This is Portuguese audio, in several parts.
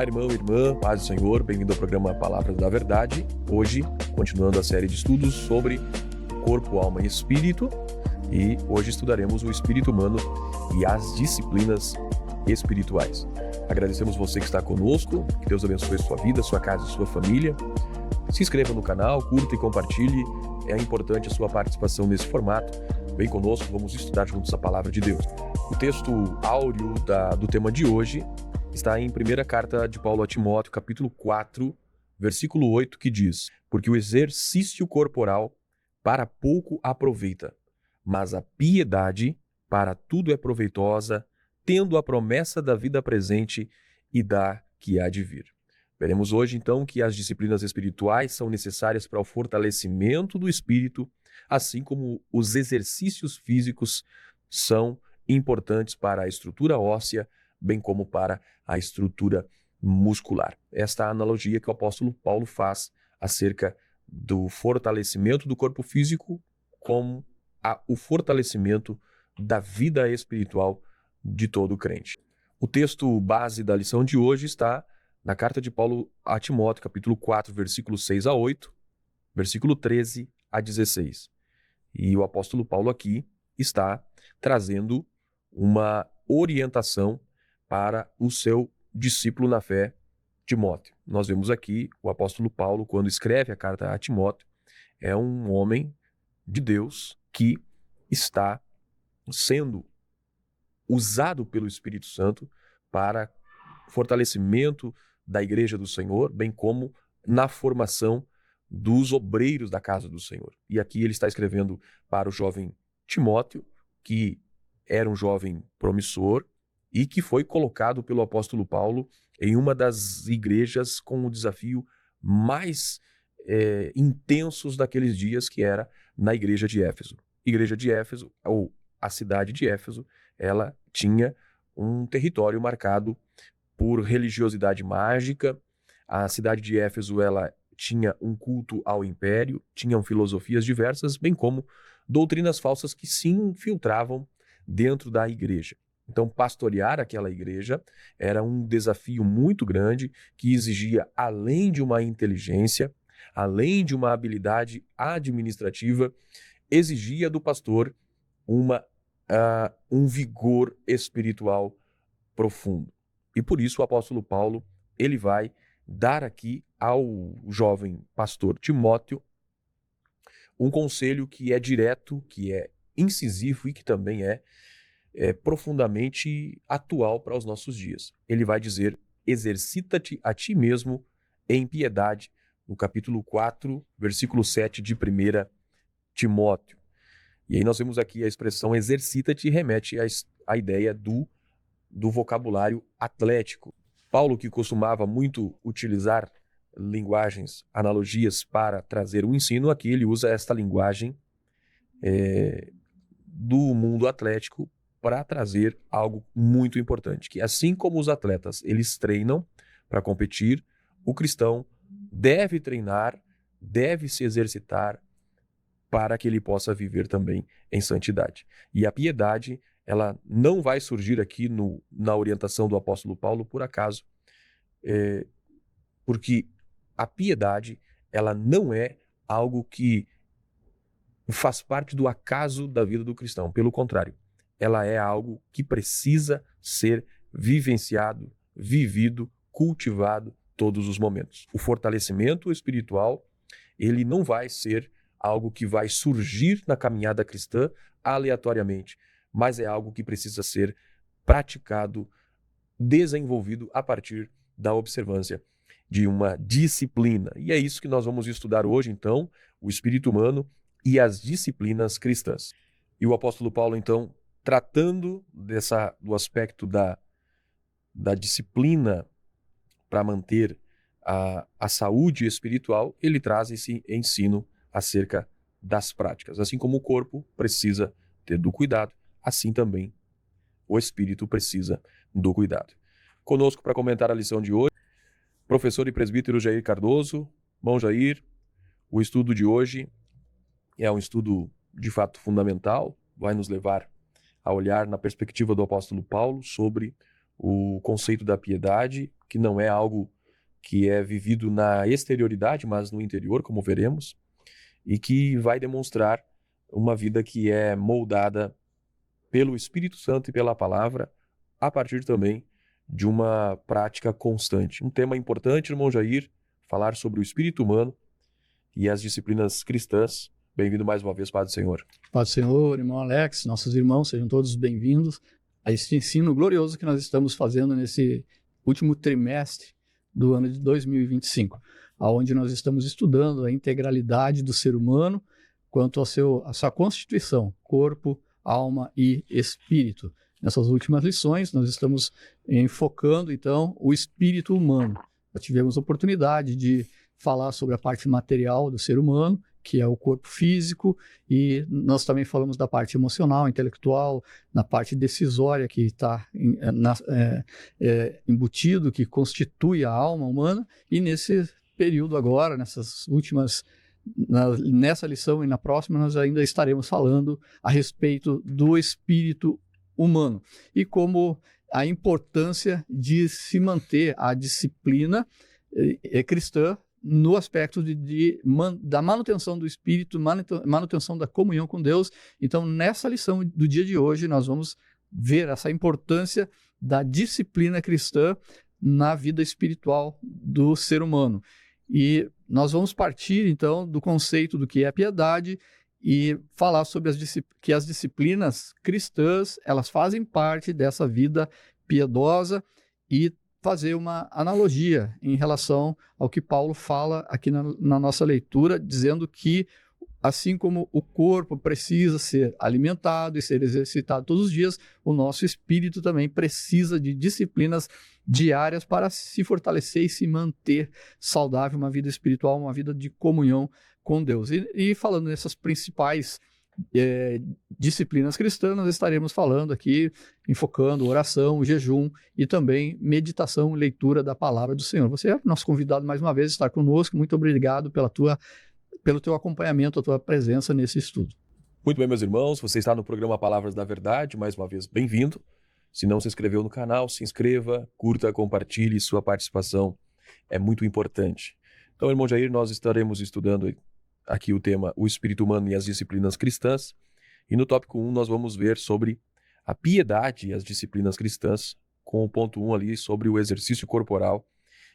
Olá, irmão e irmã, paz do Senhor, bem-vindo ao programa Palavras da Verdade. Hoje, continuando a série de estudos sobre corpo, alma e espírito, e hoje estudaremos o espírito humano e as disciplinas espirituais. Agradecemos você que está conosco, que Deus abençoe sua vida, sua casa e sua família. Se inscreva no canal, curta e compartilhe, é importante a sua participação nesse formato. Vem conosco, vamos estudar juntos a Palavra de Deus. O texto áureo do tema de hoje está em 1ª carta de Paulo a Timóteo, capítulo 4, versículo 8, que diz: porque o exercício corporal para pouco aproveita, mas a piedade para tudo é proveitosa, tendo a promessa da vida presente e da que há de vir. Veremos hoje, então, que as disciplinas espirituais são necessárias para o fortalecimento do espírito, assim como os exercícios físicos são importantes para a estrutura óssea, bem como para a estrutura muscular. Esta é a analogia que o apóstolo Paulo faz acerca do fortalecimento do corpo físico com o fortalecimento da vida espiritual de todo crente. O texto base da lição de hoje está na carta de Paulo a Timóteo, capítulo 4, versículo 6 a 8, versículo 13 a 16. E o apóstolo Paulo aqui está trazendo uma orientação para o seu discípulo na fé, Timóteo. Nós vemos aqui o apóstolo Paulo, quando escreve a carta a Timóteo, é um homem de Deus que está sendo usado pelo Espírito Santo para fortalecimento da igreja do Senhor, bem como na formação dos obreiros da casa do Senhor. E aqui ele está escrevendo para o jovem Timóteo, que era um jovem promissor e que foi colocado pelo apóstolo Paulo em uma das igrejas com o desafio mais intensos daqueles dias, que era na igreja de Éfeso. Igreja de Éfeso, ou a cidade de Éfeso, ela tinha um território marcado por religiosidade mágica. A cidade de Éfeso, ela tinha um culto ao império, tinham filosofias diversas, bem como doutrinas falsas que se infiltravam dentro da igreja. Então, pastorear aquela igreja era um desafio muito grande, que exigia, além de uma inteligência, além de uma habilidade administrativa, exigia do pastor um vigor espiritual profundo. E por isso o apóstolo Paulo, ele vai dar aqui ao jovem pastor Timóteo um conselho que é direto, que é incisivo e que também é profundamente atual para os nossos dias. Ele vai dizer: exercita-te a ti mesmo em piedade, no capítulo 4, versículo 7 de 1 Timóteo. E aí nós vemos aqui a expressão exercita-te, remete à ideia do vocabulário atlético. Paulo, que costumava muito utilizar linguagens, analogias para trazer o ensino, aqui ele usa esta linguagem do mundo atlético para trazer algo muito importante, que assim como os atletas eles treinam para competir, o cristão deve treinar, deve se exercitar para que ele possa viver também em santidade. E a piedade, ela não vai surgir aqui na orientação do apóstolo Paulo por acaso, porque a piedade, ela não é algo que faz parte do acaso da vida do cristão. Pelo contrário, ela é algo que precisa ser vivenciado, vivido, cultivado todos os momentos. O fortalecimento espiritual, ele não vai ser algo que vai surgir na caminhada cristã aleatoriamente, mas é algo que precisa ser praticado, desenvolvido a partir da observância de uma disciplina. E é isso que nós vamos estudar hoje, então, o espírito humano e as disciplinas cristãs. E o apóstolo Paulo, então, tratando do aspecto da disciplina para manter a saúde espiritual, ele traz esse ensino acerca das práticas. Assim como o corpo precisa ter do cuidado, assim também o espírito precisa do cuidado. Conosco para comentar a lição de hoje, professor e presbítero Jair Cardoso. Bom, Jair, o estudo de hoje é um estudo de fato fundamental, vai nos levar a olhar na perspectiva do apóstolo Paulo sobre o conceito da piedade, que não é algo que é vivido na exterioridade, mas no interior, como veremos, e que vai demonstrar uma vida que é moldada pelo Espírito Santo e pela palavra, a partir também de uma prática constante. Um tema importante, irmão Jair, falar sobre o espírito humano e as disciplinas cristãs. Bem-vindo mais uma vez, Pai do Senhor. Pai do Senhor, irmão Alex, nossos irmãos, sejam todos bem-vindos a este ensino glorioso que nós estamos fazendo nesse último trimestre do ano de 2025, onde nós estamos estudando a integralidade do ser humano quanto à sua constituição, corpo, alma e espírito. Nessas últimas lições, nós estamos enfocando, então, o espírito humano. Já tivemos oportunidade de falar sobre a parte material do ser humano, que é o corpo físico, e nós também falamos da parte emocional, intelectual, na parte decisória que está embutido, que constitui a alma humana, e nesse período agora, nessa lição e na próxima, nós ainda estaremos falando a respeito do espírito humano e como a importância de se manter a disciplina cristã no aspecto da manutenção do espírito, manutenção da comunhão com Deus. Então, nessa lição do dia de hoje, nós vamos ver essa importância da disciplina cristã na vida espiritual do ser humano. E nós vamos partir, então, do conceito do que é piedade e falar sobre que as disciplinas cristãs, elas fazem parte dessa vida piedosa e fazer uma analogia em relação ao que Paulo fala aqui na nossa leitura, dizendo que, assim como o corpo precisa ser alimentado e ser exercitado todos os dias, o nosso espírito também precisa de disciplinas diárias para se fortalecer e se manter saudável, uma vida espiritual, uma vida de comunhão com Deus. E falando nessas principais disciplinas cristãs, nós estaremos falando aqui, enfocando oração, jejum e também meditação e leitura da palavra do Senhor. Você é nosso convidado mais uma vez a estar conosco. Muito obrigado pelo teu acompanhamento, a tua presença nesse estudo. Muito bem, meus irmãos, você está no programa Palavras da Verdade, mais uma vez bem-vindo. Se não se inscreveu no canal, se inscreva, curta, compartilhe, sua participação é muito importante. Então, irmão Jair, nós estaremos estudando aqui o tema O Espírito Humano e as Disciplinas Cristãs, e no tópico 1 nós vamos ver sobre a piedade e as disciplinas cristãs, com o ponto 1 ali sobre o exercício corporal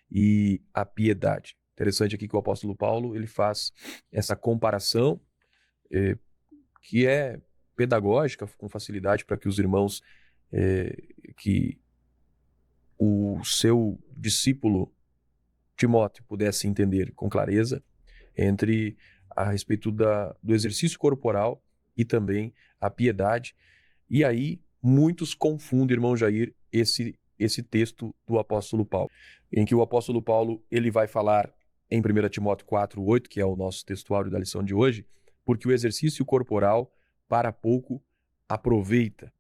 e a piedade. Interessante aqui que o apóstolo Paulo ele faz essa comparação que é pedagógica, com facilidade para que os irmãos, que o seu discípulo Timóteo pudesse entender com clareza a respeito do exercício corporal e também a piedade. E aí muitos confundem, irmão Jair, esse texto do apóstolo Paulo, em que o apóstolo Paulo ele vai falar em 1 Timóteo 4:8, que é o nosso textuário da lição de hoje, porque o exercício corporal para pouco aproveita.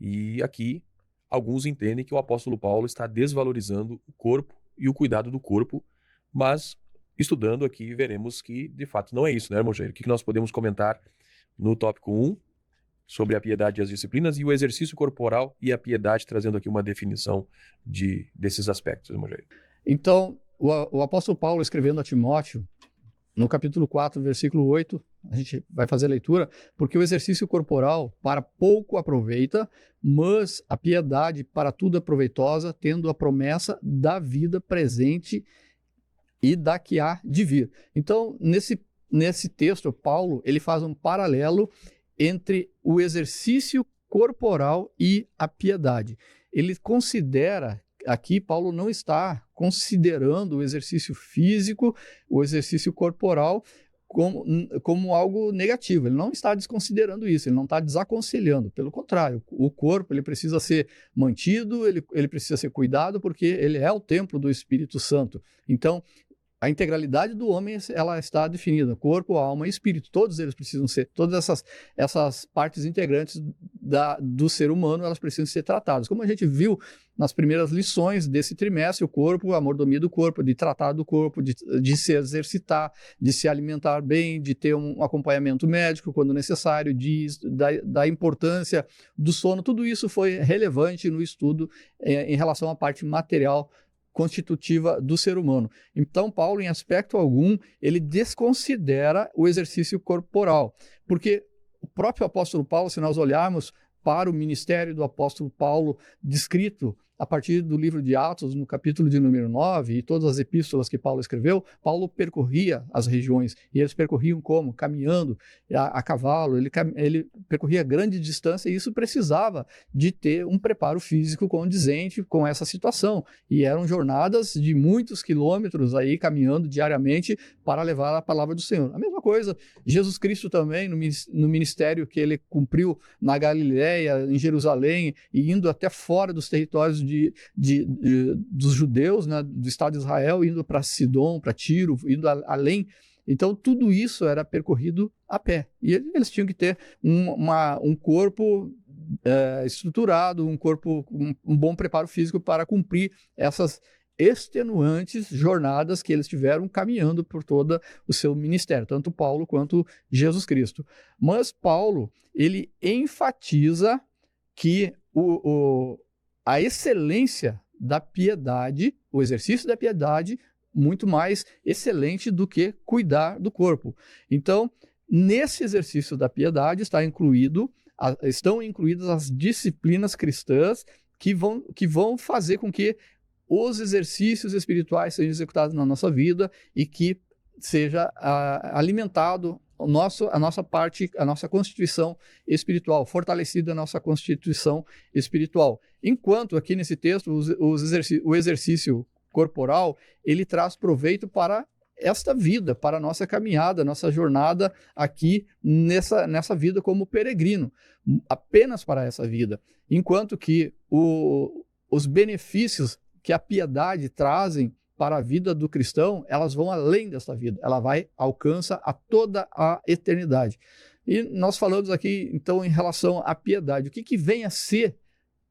E aqui alguns entendem que o apóstolo Paulo está desvalorizando o corpo e o cuidado do corpo, mas estudando aqui veremos que de fato não é isso, né, irmão Jair? O que nós podemos comentar no tópico 1 sobre a piedade e as disciplinas e o exercício corporal e a piedade, trazendo aqui uma definição desses aspectos, irmão Jair? Então, o apóstolo Paulo, escrevendo a Timóteo, no capítulo 4, versículo 8, a gente vai fazer a leitura, porque o exercício corporal para pouco aproveita, mas a piedade para tudo é proveitosa, tendo a promessa da vida presente e da que há de vir. Então, nesse texto, Paulo ele faz um paralelo entre o exercício corporal e a piedade. Ele considera, aqui Paulo não está considerando o exercício físico, o exercício corporal como algo negativo. Ele não está desconsiderando isso, ele não está desaconselhando. Pelo contrário, o corpo ele precisa ser mantido, ele precisa ser cuidado, porque ele é o templo do Espírito Santo. Então, a integralidade do homem, ela está definida, corpo, alma e espírito. Todos eles precisam ser, todas essas partes integrantes do ser humano, elas precisam ser tratadas. Como a gente viu nas primeiras lições desse trimestre, o corpo, a mordomia do corpo, de tratar do corpo, de se exercitar, de se alimentar bem, de ter um acompanhamento médico quando necessário, da importância do sono, tudo isso foi relevante no estudo em relação à parte material constitutiva do ser humano. Então, Paulo, em aspecto algum, ele desconsidera o exercício corporal, porque o próprio apóstolo Paulo, se nós olharmos para o ministério do apóstolo Paulo, descrito a partir do livro de Atos, no capítulo de número 9, e todas as epístolas que Paulo escreveu, Paulo percorria as regiões, e eles percorriam como? Caminhando a cavalo, ele percorria grande distância, e isso precisava de ter um preparo físico condizente com essa situação, e eram jornadas de muitos quilômetros aí, caminhando diariamente para levar a palavra do Senhor. A mesma coisa, Jesus Cristo também, no ministério que ele cumpriu na Galileia, em Jerusalém, e indo até fora dos territórios dos judeus, né, do Estado de Israel, indo para Sidom, para Tiro, indo além. Então, tudo isso era percorrido a pé. E eles tinham que ter um corpo estruturado, um bom preparo físico para cumprir essas extenuantes jornadas que eles tiveram caminhando por todo o seu ministério, tanto Paulo quanto Jesus Cristo. Mas Paulo, ele enfatiza que a excelência da piedade, o exercício da piedade, muito mais excelente do que cuidar do corpo. Então, nesse exercício da piedade estão incluídas as disciplinas cristãs que vão fazer com que os exercícios espirituais sejam executados na nossa vida e que seja alimentado a nossa parte, a nossa constituição espiritual, fortalecida a nossa constituição espiritual. Enquanto aqui nesse texto o exercício corporal, ele traz proveito para esta vida, para a nossa caminhada, nossa jornada aqui nessa vida como peregrino, apenas para essa vida. Enquanto que os benefícios que a piedade trazem para a vida do cristão, elas vão além dessa vida, alcança a toda a eternidade. E nós falamos aqui, então, em relação à piedade. O que vem a ser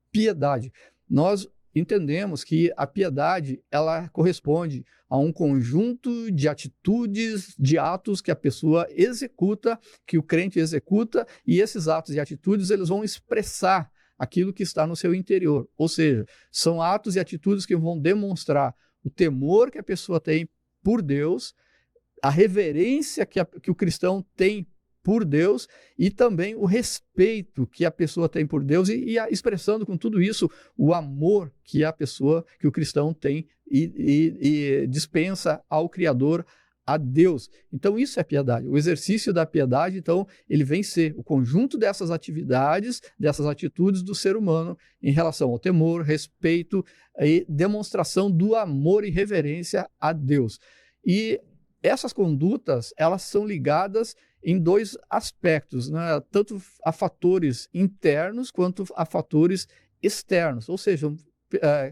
piedade? Nós entendemos que a piedade, ela corresponde a um conjunto de atitudes, de atos que a pessoa executa, que o crente executa, e esses atos e atitudes, eles vão expressar aquilo que está no seu interior. Ou seja, são atos e atitudes que vão demonstrar o temor que a pessoa tem por Deus, a reverência que o cristão tem por Deus e também o respeito que a pessoa tem por Deus e expressando com tudo isso o amor que o cristão tem e dispensa ao Criador, a Deus. Então isso é piedade. O exercício da piedade, então, ele vem ser o conjunto dessas atividades, dessas atitudes do ser humano em relação ao temor, respeito e demonstração do amor e reverência a Deus. E essas condutas, elas são ligadas em dois aspectos, né? Tanto a fatores internos quanto a fatores externos, ou seja,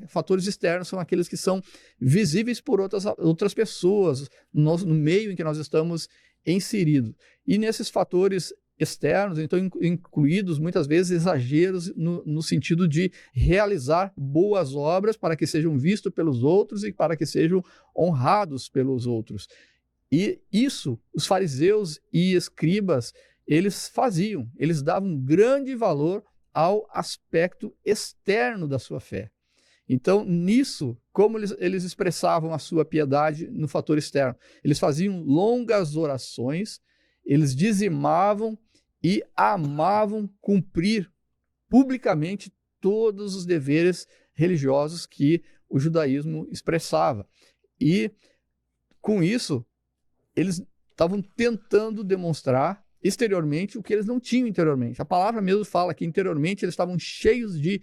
fatores externos são aqueles que são visíveis por outras pessoas no meio em que nós estamos inseridos. E nesses fatores externos, então, incluídos muitas vezes exageros no sentido de realizar boas obras para que sejam vistos pelos outros e para que sejam honrados pelos outros. E isso, os fariseus e escribas, eles faziam, eles davam grande valor ao aspecto externo da sua fé. Então, nisso, como eles expressavam a sua piedade no fator externo? Eles faziam longas orações, eles dizimavam e amavam cumprir publicamente todos os deveres religiosos que o judaísmo expressava. E, com isso, eles estavam tentando demonstrar exteriormente o que eles não tinham interiormente. A palavra mesmo fala que interiormente eles estavam cheios de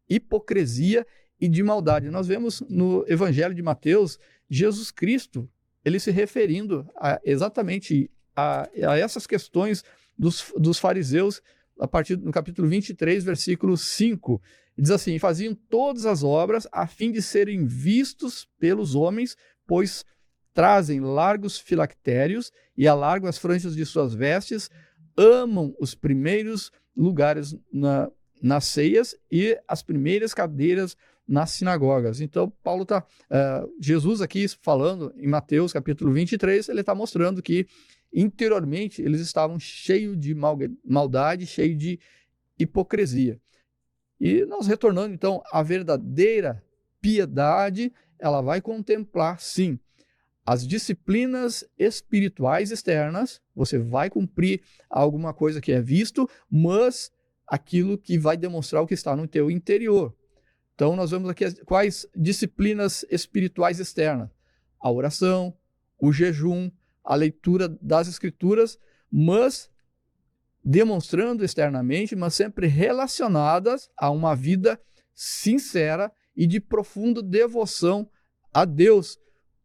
hipocrisia e de maldade. Nós vemos no Evangelho de Mateus, Jesus Cristo, ele se referindo exatamente a essas questões dos fariseus, a partir do capítulo 23, versículo 5. Diz assim: faziam todas as obras a fim de serem vistos pelos homens, pois trazem largos filactérios e alargam as franjas de suas vestes, amam os primeiros lugares nas ceias e as primeiras cadeiras nas sinagogas. Então, Jesus aqui falando em Mateus capítulo 23, ele está mostrando que interiormente eles estavam cheios de maldade, cheios de hipocrisia. E nós retornando então à verdadeira piedade, ela vai contemplar, sim, as disciplinas espirituais externas, você vai cumprir alguma coisa que é visto, mas aquilo que vai demonstrar o que está no teu interior. Então, nós vemos aqui quais disciplinas espirituais externas. A oração, o jejum, a leitura das escrituras, mas demonstrando externamente, mas sempre relacionadas a uma vida sincera e de profunda devoção a Deus,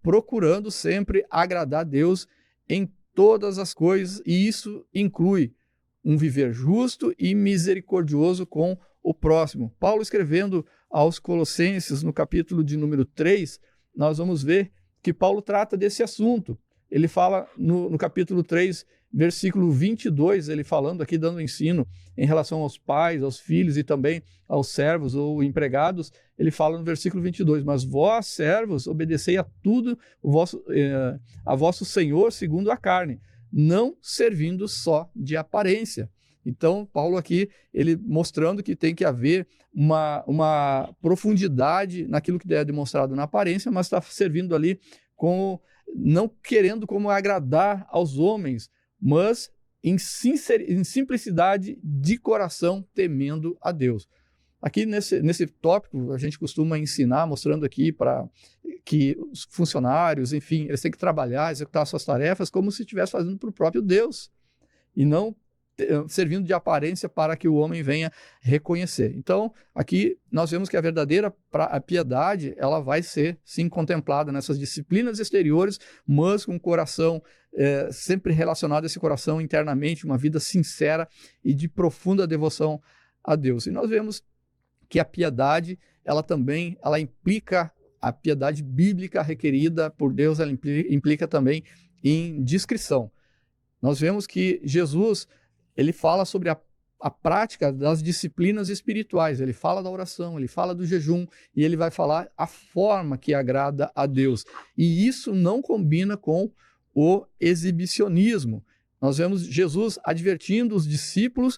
procurando sempre agradar a Deus em todas as coisas, e isso inclui um viver justo e misericordioso com o próximo. Paulo, escrevendo aos Colossenses, no capítulo de número 3, nós vamos ver que Paulo trata desse assunto. Ele fala no capítulo 3, versículo 22, ele falando aqui, dando ensino em relação aos pais, aos filhos e também aos servos ou empregados. Ele fala no versículo 22, mas vós, servos, obedecei a tudo a vosso Senhor segundo a carne, não servindo só de aparência. Então, Paulo aqui, ele mostrando que tem que haver uma profundidade naquilo que é demonstrado na aparência, mas está servindo ali não querendo como agradar aos homens, mas em simplicidade de coração, temendo a Deus. Aqui nesse tópico, a gente costuma ensinar, mostrando aqui para que os funcionários, enfim, eles têm que trabalhar, executar suas tarefas como se estivesse fazendo para o próprio Deus, e não servindo de aparência para que o homem venha reconhecer. Então, aqui nós vemos que a verdadeira a piedade, ela vai ser, sim, contemplada nessas disciplinas exteriores, mas com o coração sempre relacionado a esse coração internamente, uma vida sincera e de profunda devoção a Deus. E nós vemos que a piedade, ela implica, a piedade bíblica requerida por Deus, ela implica também em discrição. Nós vemos que Jesus, ele fala sobre a prática das disciplinas espirituais, ele fala da oração, ele fala do jejum, e ele vai falar a forma que agrada a Deus. E isso não combina com o exibicionismo. Nós vemos Jesus advertindo os discípulos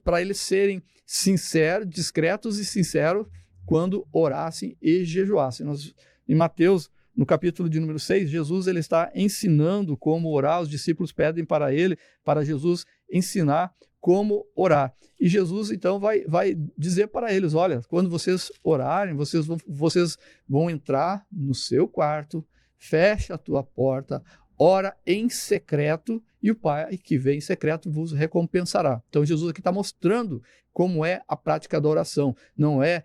para eles serem sinceros, discretos e sinceros quando orassem e jejuassem. Em Mateus, no capítulo de número 6, Jesus ele está ensinando como orar, os discípulos pedem para Jesus ensinar como orar. E Jesus, então, vai dizer para eles, olha, quando vocês orarem, vocês vão entrar no seu quarto, fecha a tua porta, ora em secreto, e o Pai que vê em secreto vos recompensará. Então, Jesus aqui está mostrando como é a prática da oração. Não é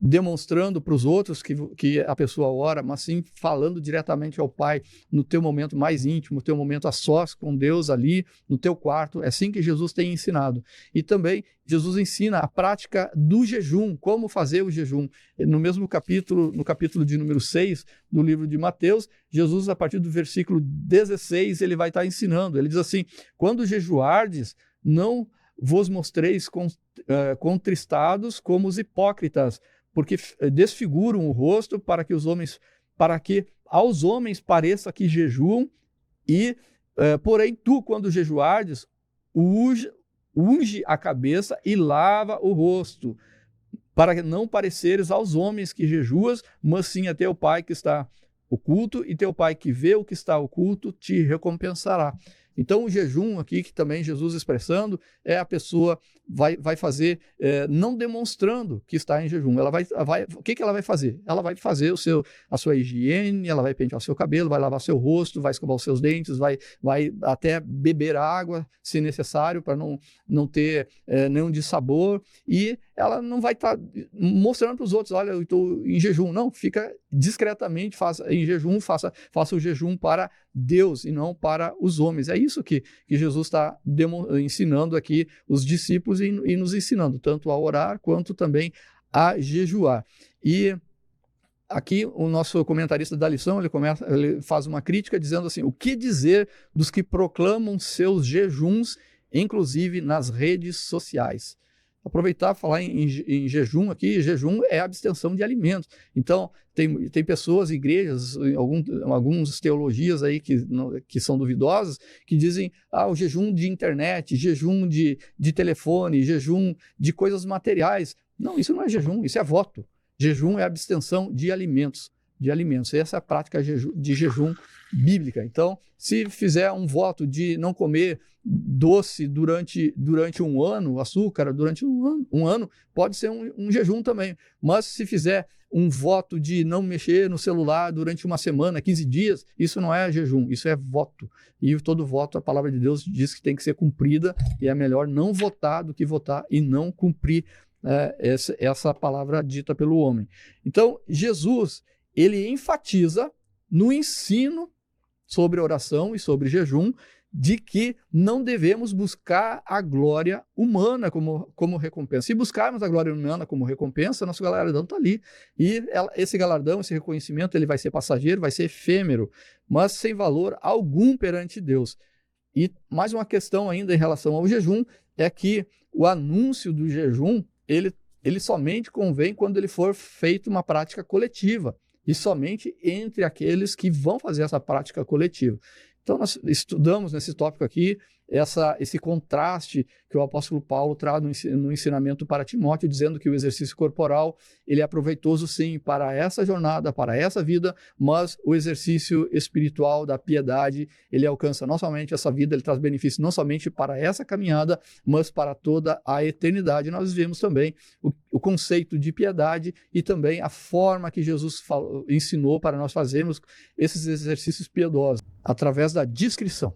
demonstrando para os outros que a pessoa ora, mas sim falando diretamente ao Pai no teu momento mais íntimo, no teu momento a sós com Deus ali no teu quarto. É assim que Jesus tem ensinado. E também Jesus ensina a prática do jejum, como fazer o jejum. No mesmo capítulo, no capítulo de número 6 do livro de Mateus, Jesus, a partir do versículo 16, ele vai estar ensinando. Ele diz assim, quando jejuardes, não vos mostreis contristados como os hipócritas, porque desfiguram o rosto para que aos homens pareça que jejuam, porém tu, quando jejuardes, unge a cabeça e lava o rosto, para não pareceres aos homens que jejuas, mas sim a teu Pai que está oculto, e teu Pai que vê o que está oculto te recompensará. Então, o jejum aqui, que também Jesus expressando, a pessoa vai fazer, não demonstrando que está em jejum. O que ela vai fazer? Ela vai fazer a sua higiene, ela vai pentear o seu cabelo, vai lavar seu rosto, vai escovar os seus dentes, vai até beber água, se necessário, para não ter nenhum dissabor. E ela não vai estar mostrando para os outros, olha, eu estou em jejum. Não, fica discretamente, faça o jejum para Deus e não para os homens. É isso que Jesus está ensinando aqui os discípulos e nos ensinando, tanto a orar quanto também a jejuar. E aqui o nosso comentarista da lição, ele faz uma crítica dizendo assim, o que dizer dos que proclamam seus jejuns, inclusive nas redes sociais? Aproveitar e falar em jejum aqui, jejum é abstenção de alimentos. Então, tem pessoas, igrejas, algumas teologias aí que são duvidosas, que dizem, o jejum de internet, jejum de telefone, jejum de coisas materiais. Não, isso não é jejum, isso é voto. Jejum é abstenção de alimentos. de alimentos. Essa é a prática de jejum bíblica. Então, se fizer um voto de não comer doce durante um ano, açúcar durante um ano, pode ser um jejum também. Mas se fizer um voto de não mexer no celular durante uma semana, 15 dias, isso não é jejum, isso é voto. E todo voto, a palavra de Deus diz que tem que ser cumprida, e é melhor não votar do que votar e não cumprir essa palavra dita pelo homem. Então, Jesus, ele enfatiza no ensino sobre oração e sobre jejum, de que não devemos buscar a glória humana como recompensa. Se buscarmos a glória humana como recompensa, nosso galardão está ali. E esse galardão, esse reconhecimento, ele vai ser passageiro, vai ser efêmero, mas sem valor algum perante Deus. E mais uma questão ainda em relação ao jejum, é que o anúncio do jejum, ele somente convém quando ele for feito uma prática coletiva, e somente entre aqueles que vão fazer essa prática coletiva. Então, nós estudamos nesse tópico aqui esse contraste que o apóstolo Paulo traz no ensinamento para Timóteo, dizendo que o exercício corporal ele é proveitoso sim para essa jornada, para essa vida, mas o exercício espiritual da piedade, ele alcança não somente essa vida, ele traz benefícios não somente para essa caminhada, mas para toda a eternidade. Nós vemos também o conceito de piedade e também a forma que Jesus ensinou para nós fazermos esses exercícios piedosos, através da discrição.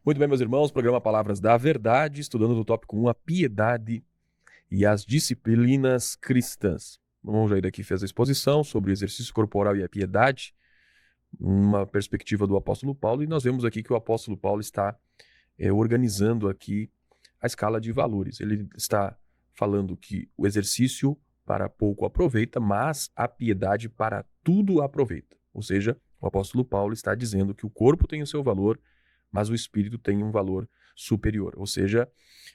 Muito bem, meus irmãos, programa Palavras da Verdade, estudando no tópico 1, a piedade e as disciplinas cristãs. O irmão Jair aqui fez a exposição sobre o exercício corporal e a piedade, uma perspectiva do apóstolo Paulo, e nós vemos aqui que o apóstolo Paulo está organizando aqui a escala de valores. Ele está falando que o exercício para pouco aproveita, mas a piedade para tudo aproveita. Ou seja, o apóstolo Paulo está dizendo que o corpo tem o seu valor, mas o espírito tem um valor superior. Ou seja,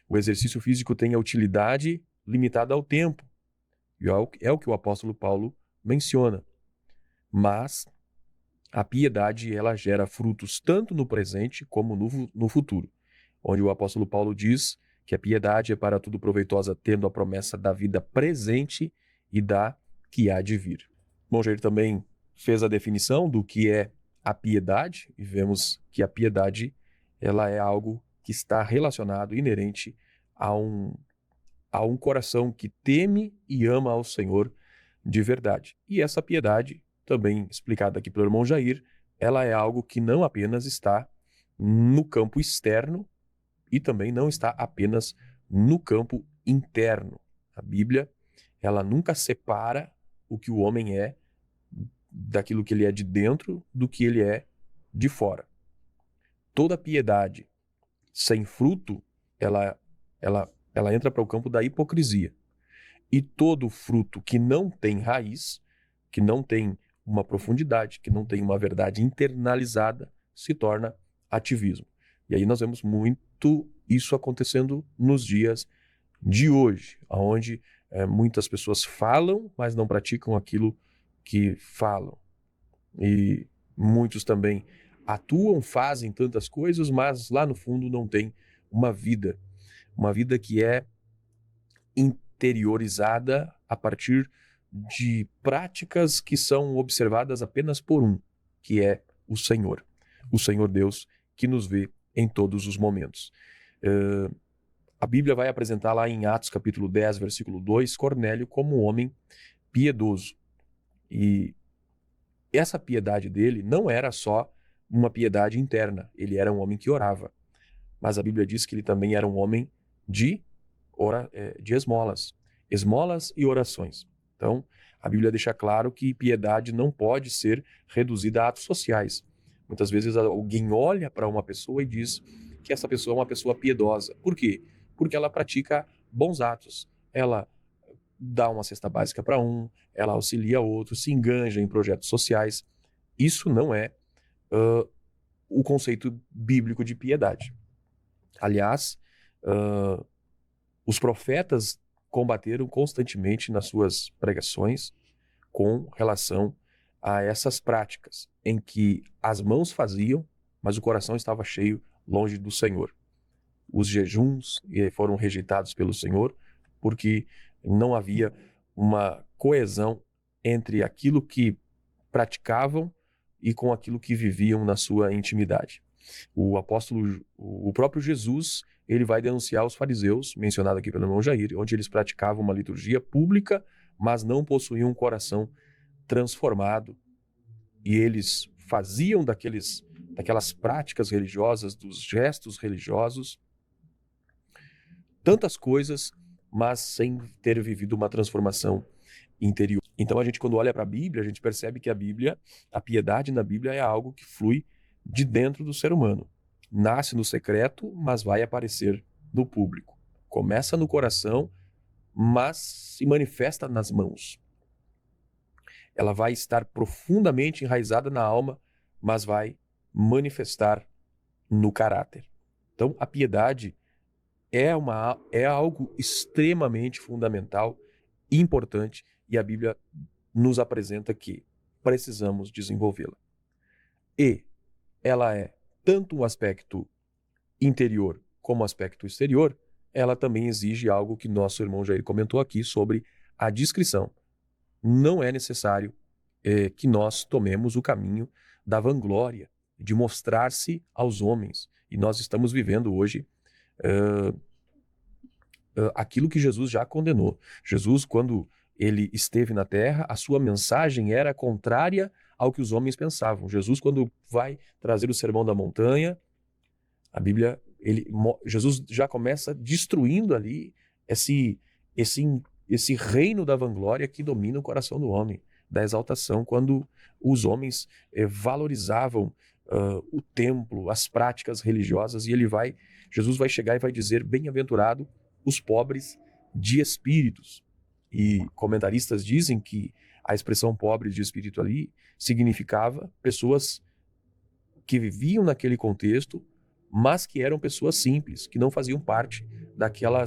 o exercício físico tem a utilidade limitada ao tempo. E é o que o apóstolo Paulo menciona. Mas a piedade, ela gera frutos tanto no presente como no futuro. Onde o apóstolo Paulo diz que a piedade é para tudo proveitosa, tendo a promessa da vida presente e da que há de vir. Bom, Jair também fez a definição do que é a piedade, e vemos que a piedade ela é algo que está relacionado, inerente a um coração que teme e ama ao Senhor de verdade. E essa piedade, também explicada aqui pelo irmão Jair, ela é algo que não apenas está no campo externo e também não está apenas no campo interno. A Bíblia, ela nunca separa o que o homem é daquilo que ele é de dentro do que ele é de fora. Toda piedade sem fruto, ela entra para o campo da hipocrisia. E todo fruto que não tem raiz, que não tem uma profundidade, que não tem uma verdade internalizada, se torna ativismo. E aí nós vemos muito isso acontecendo nos dias de hoje, onde muitas pessoas falam, mas não praticam aquilo que falam. E muitos também atuam, fazem tantas coisas, mas lá no fundo não tem uma vida que é interiorizada a partir de práticas que são observadas apenas por um, que é o Senhor Deus, que nos vê em todos os momentos. A Bíblia vai apresentar lá em Atos capítulo 10, versículo 2, Cornélio como um homem piedoso. E essa piedade dele não era só uma piedade interna, ele era um homem que orava. Mas a Bíblia diz que ele também era um homem de esmolas e orações. Então, a Bíblia deixa claro que piedade não pode ser reduzida a atos sociais. Muitas vezes alguém olha para uma pessoa e diz que essa pessoa é uma pessoa piedosa. Por quê? Porque ela pratica bons atos. Ela dá uma cesta básica para um, ela auxilia outro, se enganja em projetos sociais. Isso não é o conceito bíblico de piedade. Aliás, os profetas combateram constantemente nas suas pregações com relação a essas práticas, em que as mãos faziam, mas o coração estava cheio, longe do Senhor. Os jejuns foram rejeitados pelo Senhor porque não havia uma coesão entre aquilo que praticavam e com aquilo que viviam na sua intimidade. O próprio Jesus, ele vai denunciar os fariseus, mencionado aqui pelo irmão Jair, onde eles praticavam uma liturgia pública, mas não possuíam um coração transformado. E eles faziam daquelas práticas religiosas, dos gestos religiosos, tantas coisas, mas sem ter vivido uma transformação interior. Então a gente, quando olha para a Bíblia, a gente percebe que a piedade na Bíblia é algo que flui de dentro do ser humano. Nasce no secreto, mas vai aparecer no público. Começa no coração, mas se manifesta nas mãos. Ela vai estar profundamente enraizada na alma, mas vai manifestar no caráter. Então a piedade é algo extremamente fundamental, importante, e a Bíblia nos apresenta que precisamos desenvolvê-la. E ela é tanto um aspecto interior como um aspecto exterior, ela também exige algo que nosso irmão Jair comentou aqui sobre a discrição. Não é necessário que nós tomemos o caminho da vanglória, de mostrar-se aos homens. E nós estamos vivendo hoje aquilo que Jesus já condenou. Jesus, quando ele esteve na terra, a sua mensagem era contrária ao que os homens pensavam. Jesus, quando vai trazer o Sermão da Montanha, a Bíblia, Jesus já começa destruindo ali esse reino da vanglória que domina o coração do homem, da exaltação, quando os homens valorizavam o templo, as práticas religiosas, e Jesus vai chegar e vai dizer: bem-aventurado os pobres de espíritos. E comentaristas dizem que a expressão pobre de espírito ali significava pessoas que viviam naquele contexto, mas que eram pessoas simples, que não faziam parte daquela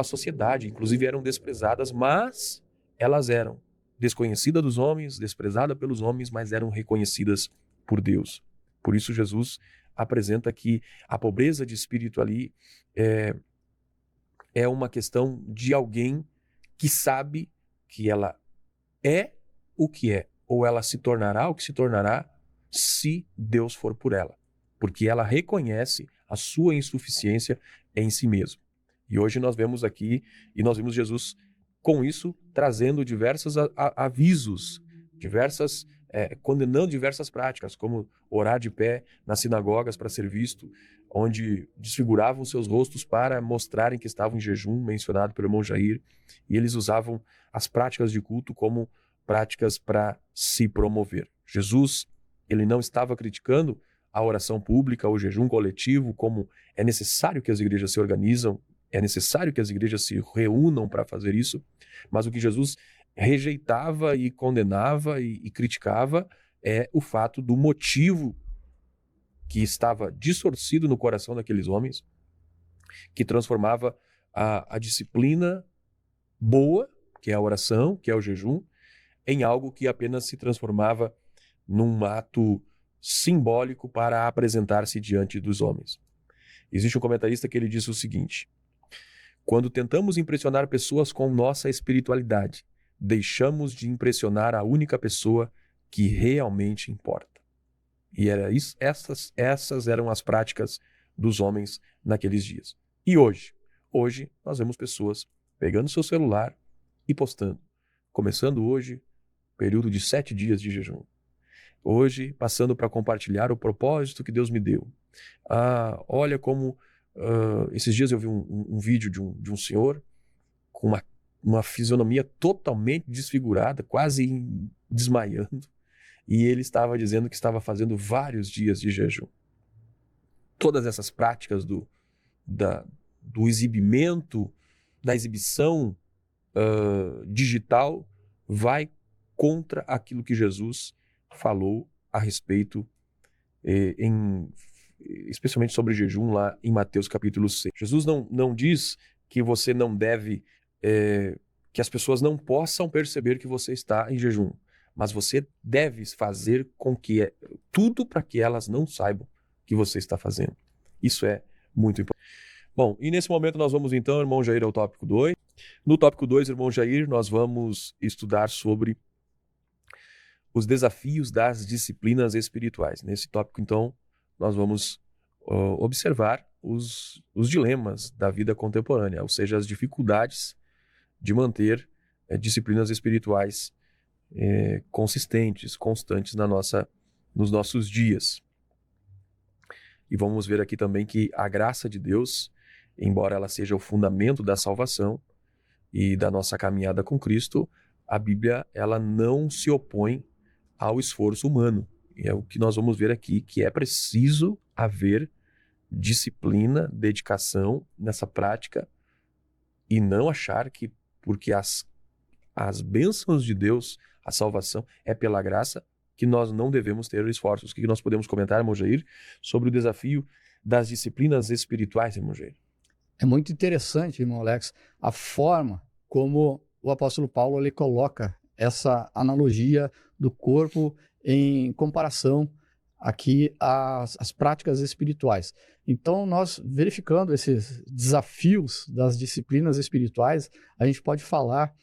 sociedade, inclusive eram desprezadas, mas elas eram desconhecidas dos homens, desprezadas pelos homens, mas eram reconhecidas por Deus. Por isso Jesus apresenta que a pobreza de espírito ali é uma questão de alguém que sabe que ela é o que é, ou ela se tornará o que se tornará se Deus for por ela, porque ela reconhece a sua insuficiência em si mesmo. E hoje nós vemos aqui, e nós vimos Jesus com isso trazendo diversos avisos, condenando diversas práticas, como orar de pé nas sinagogas para ser visto, onde desfiguravam seus rostos para mostrarem que estavam em jejum, mencionado pelo irmão Jair, e eles usavam as práticas de culto como práticas para se promover. Jesus, ele não estava criticando a oração pública, o jejum coletivo, como é necessário que as igrejas se organizam, é necessário que as igrejas se reúnam para fazer isso, mas o que Jesus rejeitava e condenava e criticava é o fato do motivo que estava distorcido no coração daqueles homens, que transformava a disciplina boa, que é a oração, que é o jejum, em algo que apenas se transformava num ato simbólico para apresentar-se diante dos homens. Existe um comentarista que ele disse o seguinte: quando tentamos impressionar pessoas com nossa espiritualidade, deixamos de impressionar a única pessoa que realmente importa. E essas eram as práticas dos homens naqueles dias. E hoje nós vemos pessoas pegando seu celular e postando. Começando hoje, período de 7 dias de jejum. Hoje, passando para compartilhar o propósito que Deus me deu. Olha como... esses dias eu vi um vídeo de um senhor com uma fisionomia totalmente desfigurada, quase desmaiando, e ele estava dizendo que estava fazendo vários dias de jejum. Todas essas práticas do exibimento, da exibição digital, vai contra aquilo que Jesus falou a respeito, especialmente sobre jejum, lá em Mateus capítulo 6. Jesus não diz que você não deve, que as pessoas não possam perceber que você está em jejum, mas você deve fazer com que tudo para que elas não saibam que você está fazendo. Isso é muito importante. Bom, e nesse momento nós vamos então, irmão Jair, ao tópico 2. No tópico 2, irmão Jair, nós vamos estudar sobre os desafios das disciplinas espirituais. Nesse tópico, então, nós vamos observar os dilemas da vida contemporânea, ou seja, as dificuldades de manter disciplinas espirituais consistentes, constantes nos nossos dias. E vamos ver aqui também que a graça de Deus, embora ela seja o fundamento da salvação e da nossa caminhada com Cristo, a Bíblia ela não se opõe ao esforço humano. E é o que nós vamos ver aqui, que é preciso haver disciplina, dedicação nessa prática e não achar que porque as bênçãos de Deus, a salvação é pela graça, que nós não devemos ter esforços. O que nós podemos comentar, irmão Jair, sobre o desafio das disciplinas espirituais, irmão Jair? É muito interessante, irmão Alex, a forma como o apóstolo Paulo ele coloca essa analogia do corpo em comparação aqui às práticas espirituais. Então, nós verificando esses desafios das disciplinas espirituais, a gente pode falar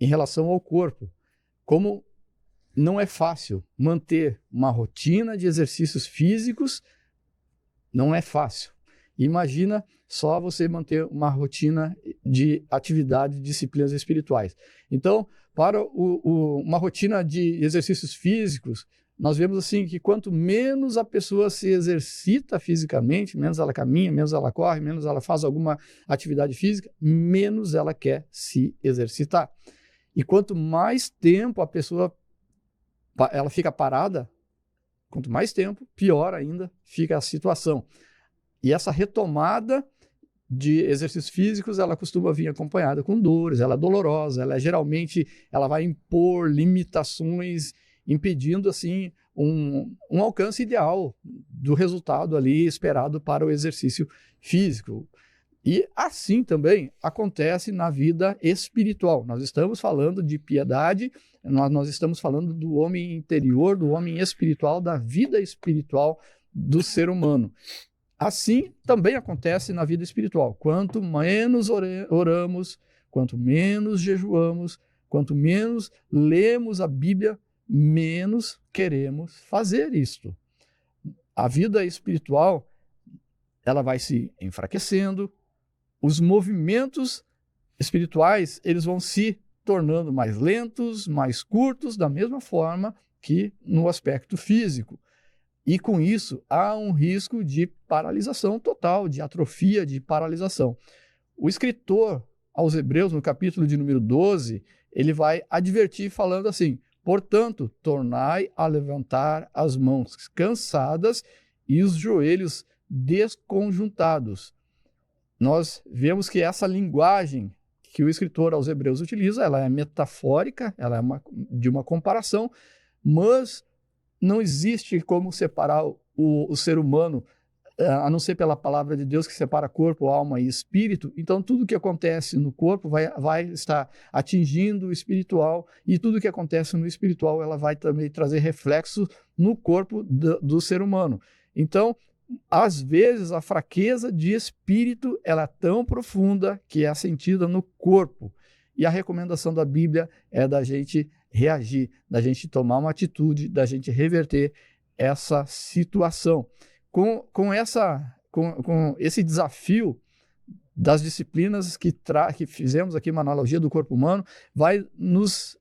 em relação ao corpo, como não é fácil manter uma rotina de exercícios físicos, não é fácil. Imagina só você manter uma rotina de atividade de disciplinas espirituais. Então, para uma rotina de exercícios físicos, nós vemos assim que quanto menos a pessoa se exercita fisicamente, menos ela caminha, menos ela corre, menos ela faz alguma atividade física, menos ela quer se exercitar. E quanto mais tempo a pessoa ela fica parada, quanto mais tempo, pior ainda fica a situação. E essa retomada de exercícios físicos, ela costuma vir acompanhada com dores, ela é dolorosa, geralmente ela vai impor limitações, impedindo assim um alcance ideal do resultado ali esperado para o exercício físico. E assim também acontece na vida espiritual. Nós estamos falando de piedade, nós estamos falando do homem interior, do homem espiritual, da vida espiritual do ser humano. Assim também acontece na vida espiritual. Quanto menos oramos, quanto menos jejuamos, quanto menos lemos a Bíblia, menos queremos fazer isto. A vida espiritual, ela vai se enfraquecendo, os movimentos espirituais, eles vão se tornando mais lentos, mais curtos, da mesma forma que no aspecto físico. E com isso, há um risco de paralisação total, de atrofia, de paralisação. O escritor aos Hebreus, no capítulo de número 12, ele vai advertir falando assim: portanto, tornai a levantar as mãos cansadas e os joelhos desconjuntados. Nós vemos que essa linguagem que o escritor aos Hebreus utiliza, ela é metafórica, ela é de uma comparação, mas não existe como separar o ser humano, a não ser pela palavra de Deus que separa corpo, alma e espírito. Então, tudo que acontece no corpo vai estar atingindo o espiritual, e tudo que acontece no espiritual ela vai também trazer reflexo no corpo do ser humano. Então, às vezes, a fraqueza de espírito ela é tão profunda que é sentida no corpo. E a recomendação da Bíblia é da gente reagir, da gente tomar uma atitude, da gente reverter essa situação. Com esse desafio das disciplinas que fizemos aqui uma analogia do corpo humano, vai nos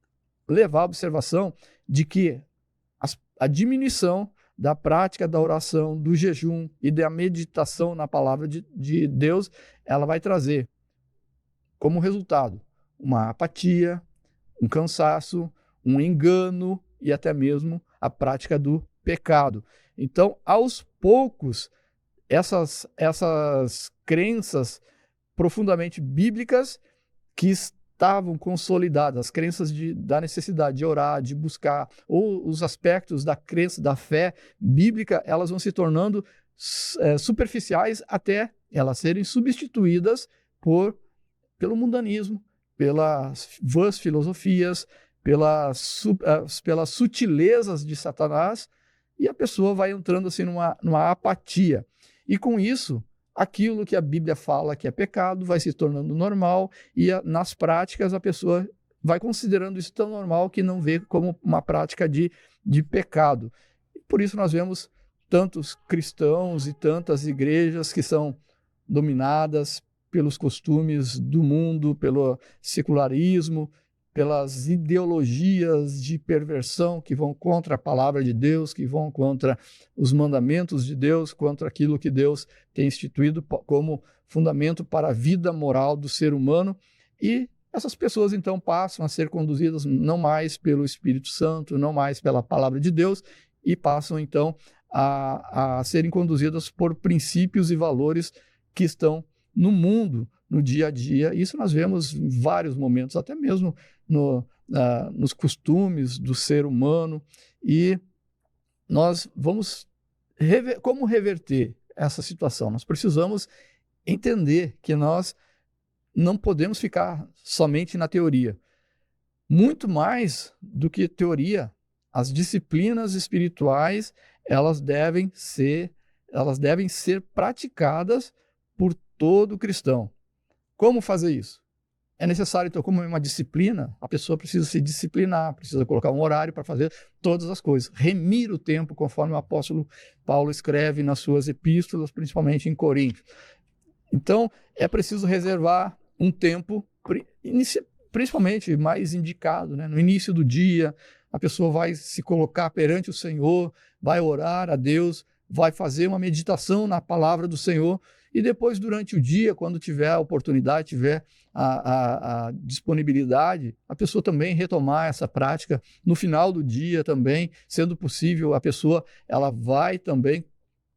levar à observação de que a diminuição da prática da oração, do jejum e da meditação na palavra de Deus, ela vai trazer como resultado uma apatia, um cansaço, um engano e até mesmo a prática do pecado. Então, aos poucos, essas crenças profundamente bíblicas que estavam consolidadas, as crenças da necessidade de orar, de buscar, ou os aspectos da crença, da fé bíblica, elas vão se tornando superficiais até elas serem substituídas pelo mundanismo, pelas vãs filosofias, pelas sutilezas de Satanás, e a pessoa vai entrando assim numa apatia. E com isso, aquilo que a Bíblia fala que é pecado vai se tornando normal, e nas práticas a pessoa vai considerando isso tão normal que não vê como uma prática de pecado. Por isso nós vemos tantos cristãos e tantas igrejas que são dominadas pelos costumes do mundo, pelo secularismo, pelas ideologias de perversão que vão contra a palavra de Deus, que vão contra os mandamentos de Deus, contra aquilo que Deus tem instituído como fundamento para a vida moral do ser humano. E essas pessoas então passam a ser conduzidas não mais pelo Espírito Santo, não mais pela palavra de Deus, e passam então a serem conduzidas por princípios e valores que estão no mundo, no dia a dia. Isso nós vemos em vários momentos, até mesmo nos costumes do ser humano. E nós vamos como reverter essa situação? Nós precisamos entender que nós não podemos ficar somente na teoria. Muito mais do que teoria, as disciplinas espirituais, elas devem ser praticadas por todo cristão. Como fazer isso? É necessário, então, como é uma disciplina, a pessoa precisa se disciplinar, precisa colocar um horário para fazer todas as coisas. Remir o tempo, conforme o apóstolo Paulo escreve nas suas epístolas, principalmente em Coríntios. Então, é preciso reservar um tempo, principalmente mais indicado, né? No início do dia, a pessoa vai se colocar perante o Senhor, vai orar a Deus, vai fazer uma meditação na palavra do Senhor, e depois, durante o dia, quando tiver a oportunidade, tiver a disponibilidade, a pessoa também retomar essa prática no final do dia também, sendo possível, a pessoa ela vai também,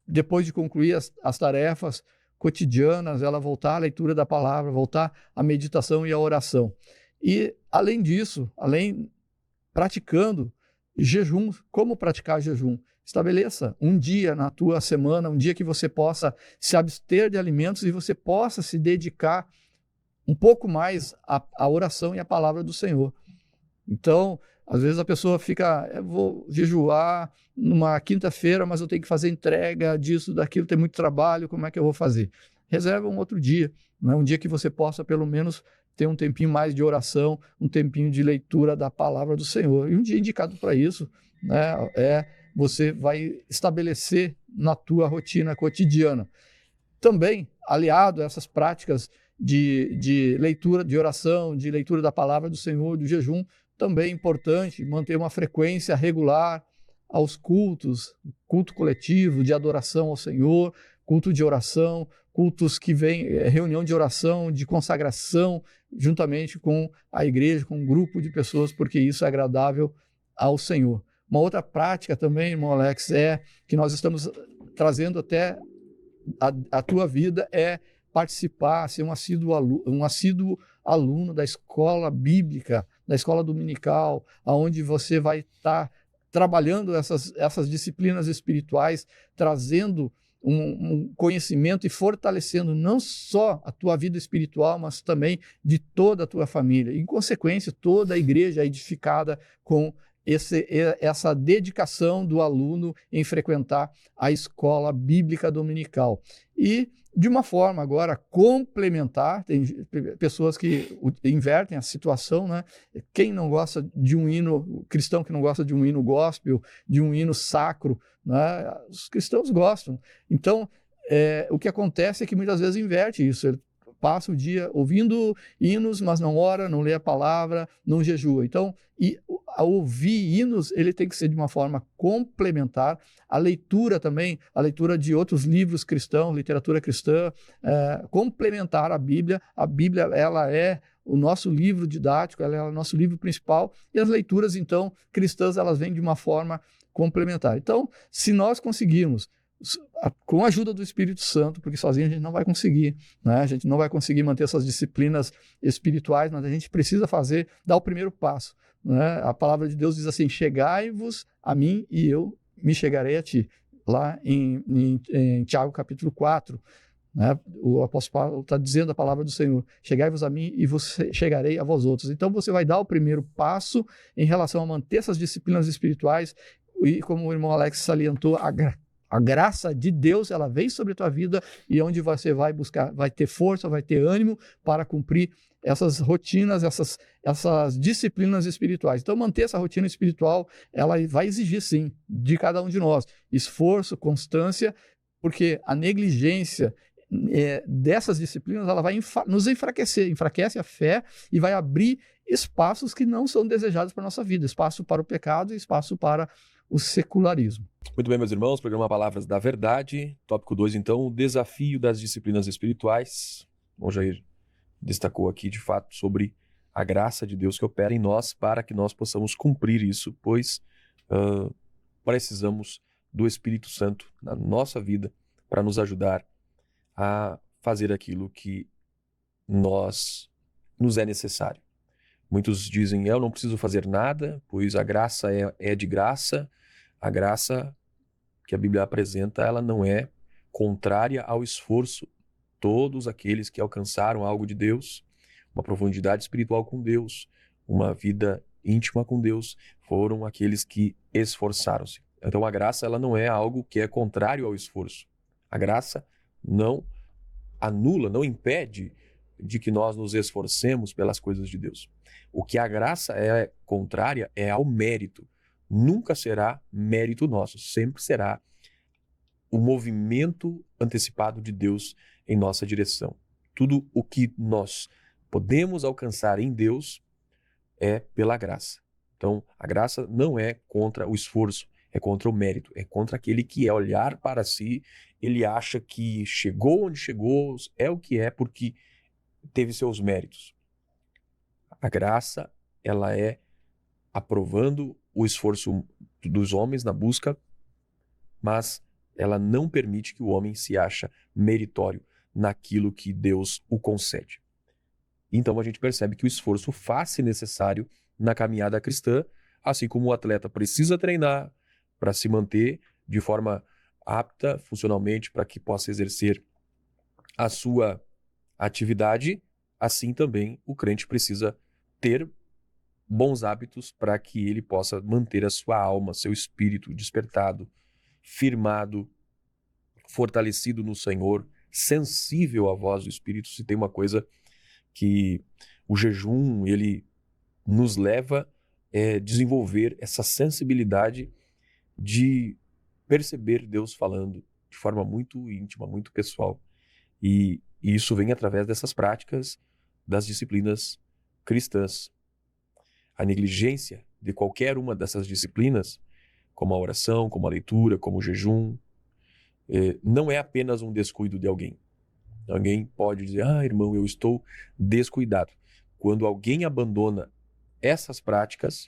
depois de concluir as tarefas cotidianas, ela voltar à leitura da palavra, voltar à meditação e à oração. E, além disso, praticando jejum, como praticar jejum? Estabeleça um dia na tua semana, um dia que você possa se abster de alimentos e você possa se dedicar um pouco mais à oração e à palavra do Senhor. Então, às vezes a pessoa fica, eu vou jejuar numa quinta-feira, mas eu tenho que fazer entrega disso, daquilo, tem muito trabalho, como é que eu vou fazer? Reserva um outro dia, né? Um dia que você possa pelo menos ter um tempinho mais de oração, um tempinho de leitura da palavra do Senhor. E um dia indicado para isso, né, você vai estabelecer na tua rotina cotidiana. Também, aliado a essas práticas de leitura, de oração, de leitura da palavra do Senhor, do jejum, também é importante manter uma frequência regular aos cultos, culto coletivo de adoração ao Senhor, culto de oração, cultos que vêm, reunião de oração, de consagração, juntamente com a igreja, com um grupo de pessoas, porque isso é agradável ao Senhor. Uma outra prática também, irmão Alex, que nós estamos trazendo até a tua vida, é participar, ser um assíduo aluno da escola bíblica, da escola dominical, onde você vai estar trabalhando essas disciplinas espirituais, trazendo um conhecimento e fortalecendo não só a tua vida espiritual, mas também de toda a tua família. Em consequência, toda a igreja é edificada com essa dedicação do aluno em frequentar a escola bíblica dominical. E, de uma forma agora complementar, tem pessoas que invertem a situação, né? Quem não gosta de um hino, cristão que não gosta de um hino gospel, de um hino sacro, né? Os cristãos gostam. Então, o que acontece é que muitas vezes inverte isso. Ele passa o dia ouvindo hinos, mas não ora, não lê a palavra, não jejua. Então, ao ouvir hinos, ele tem que ser de uma forma complementar. A leitura também, a leitura de outros livros cristãos, literatura cristã, complementar à Bíblia. A Bíblia, ela é o nosso livro didático, ela é o nosso livro principal, e as leituras, então, cristãs, elas vêm de uma forma complementar. Então, se nós conseguirmos, com a ajuda do Espírito Santo, porque sozinho a gente não vai conseguir, né? A gente não vai conseguir manter essas disciplinas espirituais, mas a gente precisa dar o primeiro passo, né? A palavra de Deus diz assim: chegai-vos a mim e eu me chegarei a ti, lá em Tiago capítulo 4, né? O apóstolo Paulo está dizendo a palavra do Senhor: chegai-vos a mim e chegarei a vós outros. Então você vai dar o primeiro passo em relação a manter essas disciplinas espirituais e, como o irmão Alex salientou, A graça de Deus, ela vem sobre a tua vida e onde você vai buscar, vai ter força, vai ter ânimo para cumprir essas rotinas, essas disciplinas espirituais. Então, manter essa rotina espiritual, ela vai exigir, sim, de cada um de nós, esforço, constância, porque a negligência dessas disciplinas, ela vai nos enfraquecer, enfraquece a fé e vai abrir espaços que não são desejados para a nossa vida, espaço para o pecado e espaço para o secularismo. Muito bem, meus irmãos, programa Palavras da Verdade, tópico 2, então, o desafio das disciplinas espirituais. O Jair destacou aqui, de fato, sobre a graça de Deus que opera em nós para que nós possamos cumprir isso, pois precisamos do Espírito Santo na nossa vida para nos ajudar a fazer aquilo que nos é necessário. Muitos dizem, eu não preciso fazer nada, pois a graça é de graça. A graça que a Bíblia apresenta, ela não é contrária ao esforço. Todos aqueles que alcançaram algo de Deus, uma profundidade espiritual com Deus, uma vida íntima com Deus, foram aqueles que esforçaram-se. Então a graça, ela não é algo que é contrário ao esforço. A graça não anula, não impede de que nós nos esforcemos pelas coisas de Deus. O que a graça é contrária é ao mérito. Nunca será mérito nosso, sempre será o movimento antecipado de Deus em nossa direção. Tudo o que nós podemos alcançar em Deus é pela graça. Então, a graça não é contra o esforço, é contra o mérito, é contra aquele que é olhar para si, ele acha que chegou onde chegou, é o que é porque teve seus méritos. A graça, ela é aprovando o esforço dos homens na busca, mas ela não permite que o homem se ache meritório naquilo que Deus o concede. Então a gente percebe que o esforço faz-se necessário na caminhada cristã, assim como o atleta precisa treinar para se manter de forma apta funcionalmente para que possa exercer a sua atividade, assim também o crente precisa ter bons hábitos para que ele possa manter a sua alma, seu espírito despertado, firmado, fortalecido no Senhor, sensível à voz do Espírito. Se tem uma coisa que o jejum ele nos leva a desenvolver essa sensibilidade de perceber Deus falando de forma muito íntima, muito pessoal. E isso vem através dessas práticas das disciplinas cristãs. A negligência de qualquer uma dessas disciplinas, como a oração, como a leitura, como o jejum, não é apenas um descuido de alguém. Alguém pode dizer, irmão, eu estou descuidado. Quando alguém abandona essas práticas,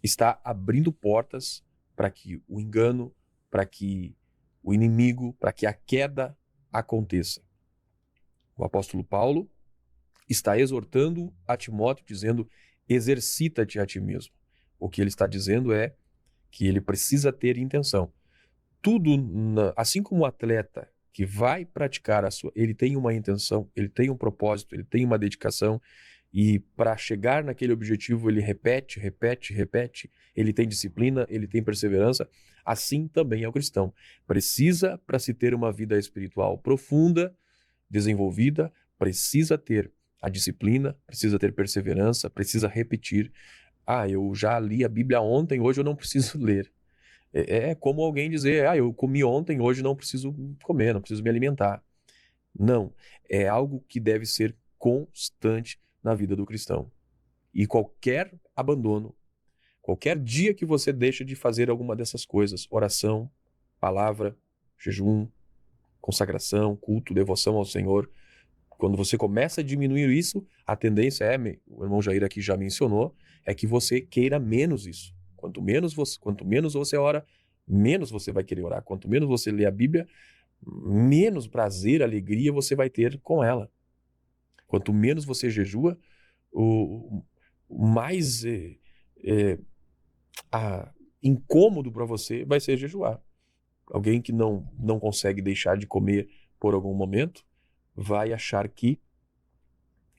está abrindo portas para que o engano, para que o inimigo, para que a queda aconteça. O apóstolo Paulo está exortando a Timóteo, dizendo, exercita-te a ti mesmo. O que ele está dizendo é que ele precisa ter intenção. Tudo, assim como o atleta que vai praticar ele tem uma intenção, ele tem um propósito, ele tem uma dedicação, e para chegar naquele objetivo ele repete, ele tem disciplina, ele tem perseverança. Assim também é o cristão. Precisa, para se ter uma vida espiritual profunda, desenvolvida, precisa ter a disciplina, precisa ter perseverança, precisa repetir. Eu já li a Bíblia ontem, hoje eu não preciso ler. É como alguém dizer, eu comi ontem, hoje não preciso comer, não preciso me alimentar. Não, é algo que deve ser constante na vida do cristão. E qualquer abandono, qualquer dia que você deixa de fazer alguma dessas coisas, oração, palavra, jejum, consagração, culto, devoção ao Senhor, quando você começa a diminuir isso, a tendência o irmão Jair aqui já mencionou, é que você queira menos isso. Quanto menos você ora, menos você vai querer orar. Quanto menos você lê a Bíblia, menos prazer, alegria você vai ter com ela. Quanto menos você jejua, o mais incômodo para você vai ser jejuar. Alguém que não consegue deixar de comer por algum momento vai achar que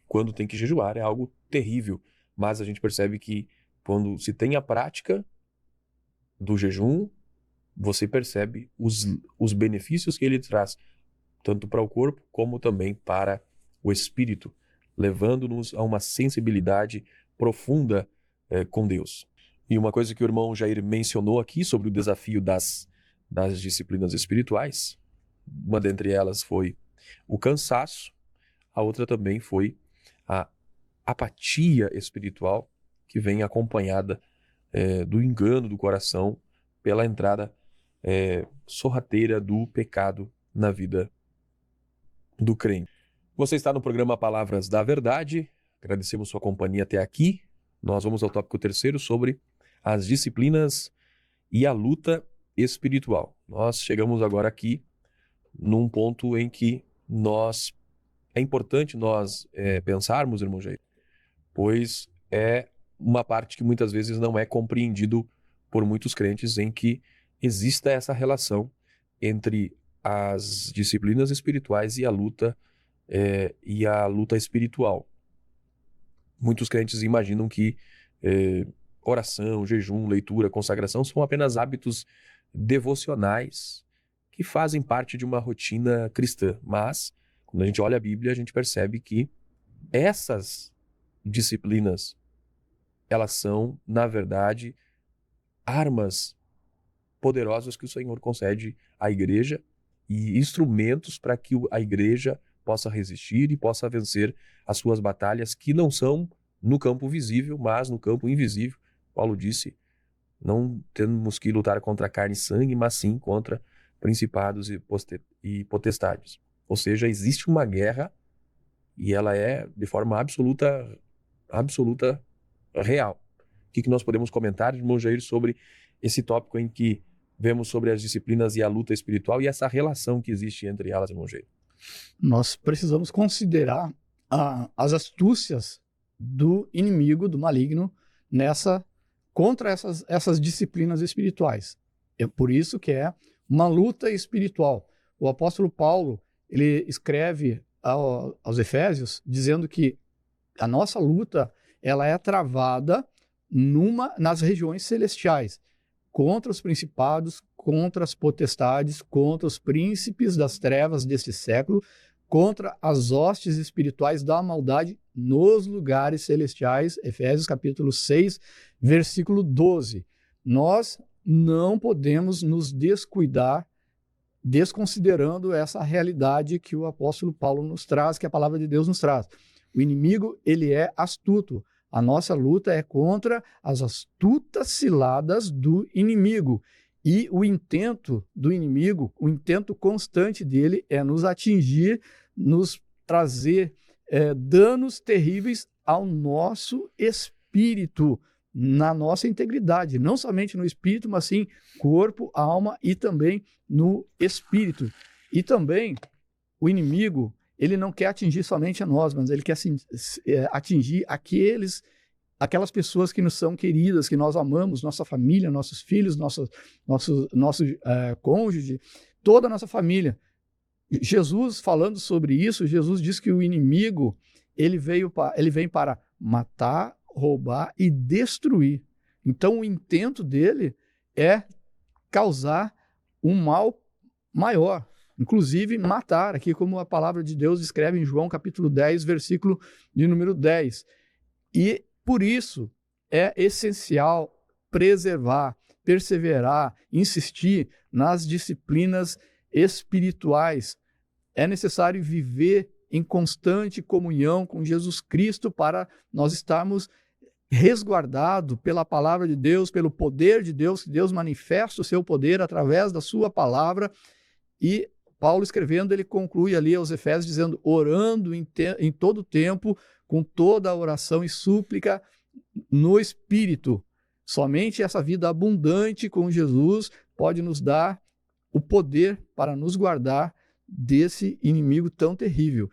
quando tem que jejuar é algo terrível. Mas a gente percebe que quando se tem a prática do jejum, você percebe os benefícios que ele traz, tanto para o corpo como também para o espírito, levando-nos a uma sensibilidade profunda com Deus. E uma coisa que o irmão Jair mencionou aqui sobre o desafio das disciplinas espirituais, uma dentre elas foi o cansaço, a outra também foi a apatia espiritual, que vem acompanhada do engano do coração pela entrada sorrateira do pecado na vida do crente. Você está no programa Palavras da Verdade, agradecemos sua companhia até aqui. Nós vamos ao tópico 3º sobre as disciplinas e a luta espiritual. Nós chegamos agora aqui num ponto em que é importante nós pensarmos, irmão Jair, pois é uma parte que muitas vezes não é compreendido por muitos crentes, em que exista essa relação entre as disciplinas espirituais e a luta espiritual. Muitos crentes imaginam que oração, jejum, leitura, consagração são apenas hábitos devocionais que fazem parte de uma rotina cristã. Mas, quando a gente olha a Bíblia, a gente percebe que essas disciplinas, elas são, na verdade, armas poderosas que o Senhor concede à igreja e instrumentos para que a igreja possa resistir e possa vencer as suas batalhas, que não são no campo visível, mas no campo invisível. Paulo disse, não temos que lutar contra carne e sangue, mas sim contra principados e potestades. Ou seja, existe uma guerra e ela é de forma absoluta real. O que nós podemos comentar, irmão Jair, sobre esse tópico em que vemos sobre as disciplinas e a luta espiritual e essa relação que existe entre elas, irmão Jair? Nós precisamos considerar as astúcias do inimigo, do maligno, contra essas disciplinas espirituais. É por isso que é uma luta espiritual. O apóstolo Paulo, ele escreve aos Efésios dizendo que a nossa luta ela é travada nas regiões celestiais, contra os principados, contra as potestades, contra os príncipes das trevas deste século, contra as hostes espirituais da maldade nos lugares celestiais. Efésios capítulo 6, versículo 12. Nós não podemos nos descuidar, desconsiderando essa realidade que o apóstolo Paulo nos traz, que a palavra de Deus nos traz. O inimigo, ele é astuto. A nossa luta é contra as astutas ciladas do inimigo. E o intento do inimigo, o intento constante dele é nos atingir, nos trazer danos terríveis ao nosso espírito, na nossa integridade, não somente no espírito, mas sim corpo, alma e também no espírito. E também o inimigo, ele não quer atingir somente a nós, mas ele quer atingir aquelas pessoas que nos são queridas, que nós amamos, nossa família, nossos filhos, nosso cônjuge, toda a nossa família. Jesus, falando sobre isso, Jesus diz que o inimigo, ele vem para matar, roubar e destruir. Então, o intento dele é causar um mal maior, inclusive matar, aqui como a palavra de Deus descreve em João capítulo 10, versículo de número 10. E por isso é essencial preservar, perseverar, insistir nas disciplinas espirituais. É necessário viver em constante comunhão com Jesus Cristo para nós estarmos resguardados pela palavra de Deus, pelo poder de Deus, que Deus manifesta o seu poder através da sua palavra. E Paulo escrevendo, ele conclui ali aos Efésios dizendo, orando em todo tempo, com toda a oração e súplica no Espírito. Somente essa vida abundante com Jesus pode nos dar o poder para nos guardar desse inimigo tão terrível.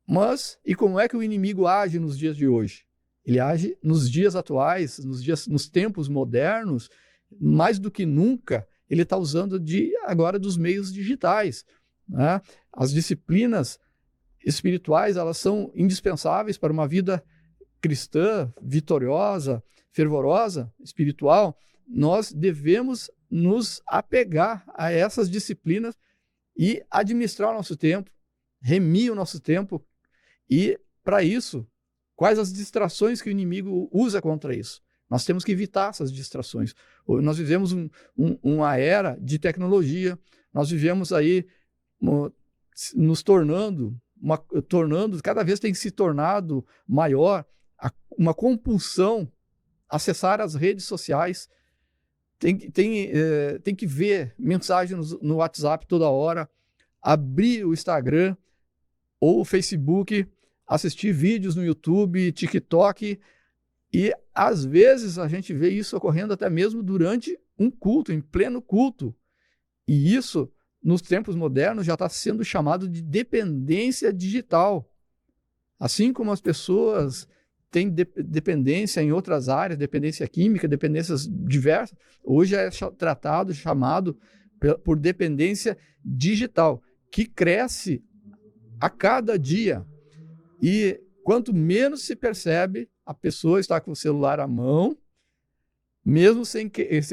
Mas, e como é que o inimigo age nos dias de hoje? Ele age nos dias atuais, nos tempos modernos, mais do que nunca, ele está usando agora dos meios digitais, né? As disciplinas espirituais, elas são indispensáveis para uma vida cristã, vitoriosa, fervorosa, espiritual. Nós devemos nos apegar a essas disciplinas e administrar o nosso tempo, remir o nosso tempo. E, para isso, quais as distrações que o inimigo usa contra isso? Nós temos que evitar essas distrações. Nós vivemos uma era de tecnologia, nós vivemos aí nos cada vez tem se tornado maior uma compulsão acessar as redes sociais, tem que ver mensagens no WhatsApp toda hora, abrir o Instagram ou o Facebook, assistir vídeos no YouTube, TikTok, e às vezes a gente vê isso ocorrendo até mesmo durante um culto, em pleno culto. E isso, nos tempos modernos, já está sendo chamado de dependência digital. Assim como as pessoas têm dependência em outras áreas, dependência química, dependências diversas, hoje é chamado por dependência digital, que cresce a cada dia. E quanto menos se percebe, a pessoa está com o celular à mão, mesmo sem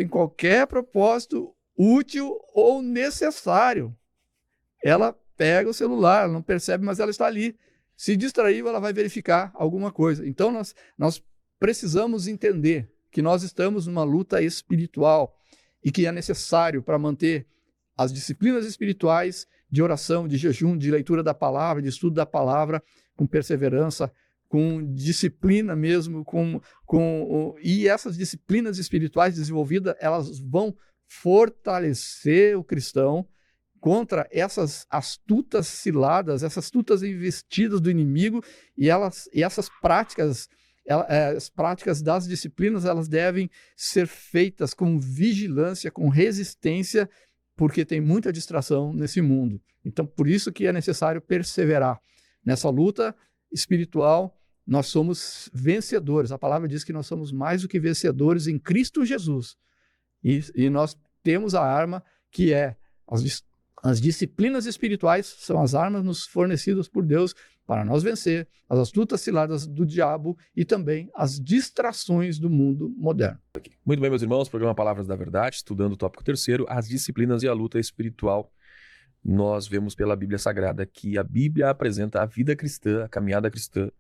qualquer propósito útil ou necessário. Ela pega o celular, ela não percebe, mas ela está ali. Se distraiu, ela vai verificar alguma coisa. Então, nós precisamos entender que nós estamos numa luta espiritual e que é necessário, para manter as disciplinas espirituais de oração, de jejum, de leitura da palavra, de estudo da palavra, com perseverança, com disciplina mesmo, e essas disciplinas espirituais desenvolvidas, elas vão fortalecer o cristão contra essas astutas ciladas, essas astutas investidas do inimigo, e essas práticas, as práticas das disciplinas, elas devem ser feitas com vigilância, com resistência, porque tem muita distração nesse mundo. Então, por isso que é necessário perseverar. Nessa luta espiritual, nós somos vencedores. A palavra diz que nós somos mais do que vencedores em Cristo Jesus. E nós temos a arma que é as disciplinas espirituais, são as armas nos fornecidas por Deus para nós vencer as astutas ciladas do diabo e também as distrações do mundo moderno. Muito bem, meus irmãos, programa Palavras da Verdade, estudando o tópico 3º, as disciplinas e a luta espiritual. Nós vemos pela Bíblia Sagrada que a Bíblia apresenta a vida cristã, a caminhada cristã,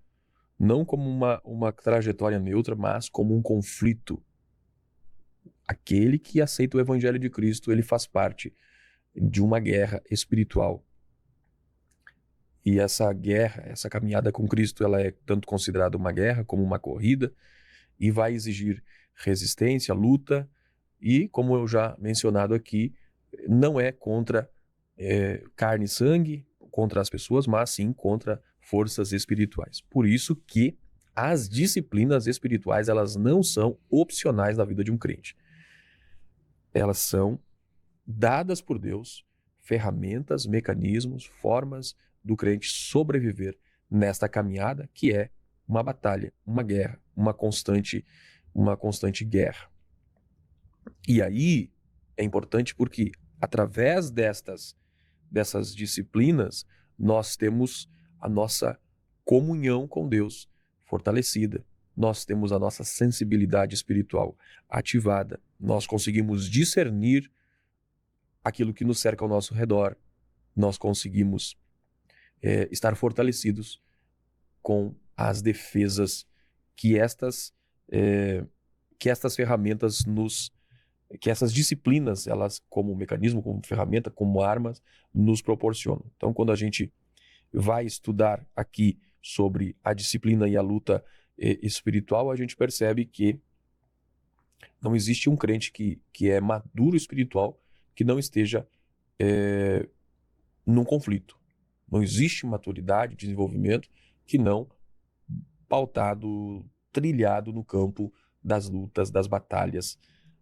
não como uma trajetória neutra, mas como um conflito. Aquele que aceita o Evangelho de Cristo, ele faz parte de uma guerra espiritual. E essa guerra, essa caminhada com Cristo, ela é tanto considerada uma guerra como uma corrida e vai exigir resistência, luta e, como eu já mencionado aqui, não é contra carne e sangue, contra as pessoas, mas sim contra forças espirituais. Por isso que as disciplinas espirituais, elas não são opcionais na vida de um crente. Elas são dadas por Deus, ferramentas, mecanismos, formas do crente sobreviver nesta caminhada que é uma batalha, uma guerra, uma constante guerra. E aí é importante porque através dessas disciplinas nós temos a nossa comunhão com Deus fortalecida, nós temos a nossa sensibilidade espiritual ativada, nós conseguimos discernir aquilo que nos cerca ao nosso redor, nós conseguimos estar fortalecidos com as defesas que estas ferramentas que essas disciplinas, elas como mecanismo, como ferramenta, como armas, nos proporcionam. Então, quando a gente vai estudar aqui sobre a disciplina e a luta espiritual, a gente percebe que não existe um crente que é maduro espiritual que não esteja num conflito. Não existe maturidade, desenvolvimento que não pautado, trilhado no campo das lutas, das batalhas,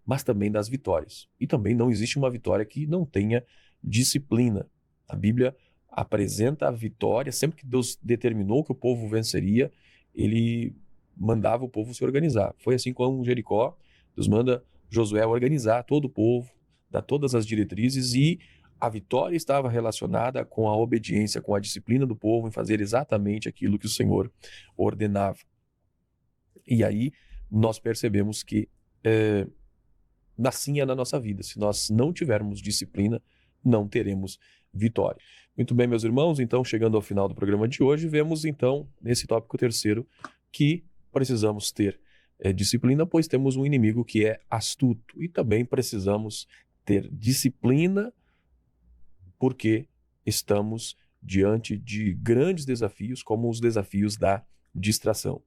mas também das vitórias. E também não existe uma vitória que não tenha disciplina. A Bíblia apresenta a vitória, sempre que Deus determinou que o povo venceria, ele mandava o povo se organizar. Foi assim com Jericó, Deus manda Josué organizar todo o povo, dar todas as diretrizes, e a vitória estava relacionada com a obediência, com a disciplina do povo em fazer exatamente aquilo que o Senhor ordenava. E aí nós percebemos que nascinha na nossa vida. Se nós não tivermos disciplina, não teremos vitória. Muito bem, meus irmãos, então, chegando ao final do programa de hoje, vemos, então, nesse tópico terceiro, que precisamos ter disciplina, pois temos um inimigo que é astuto. E também precisamos ter disciplina porque estamos diante de grandes desafios, como os desafios da distração.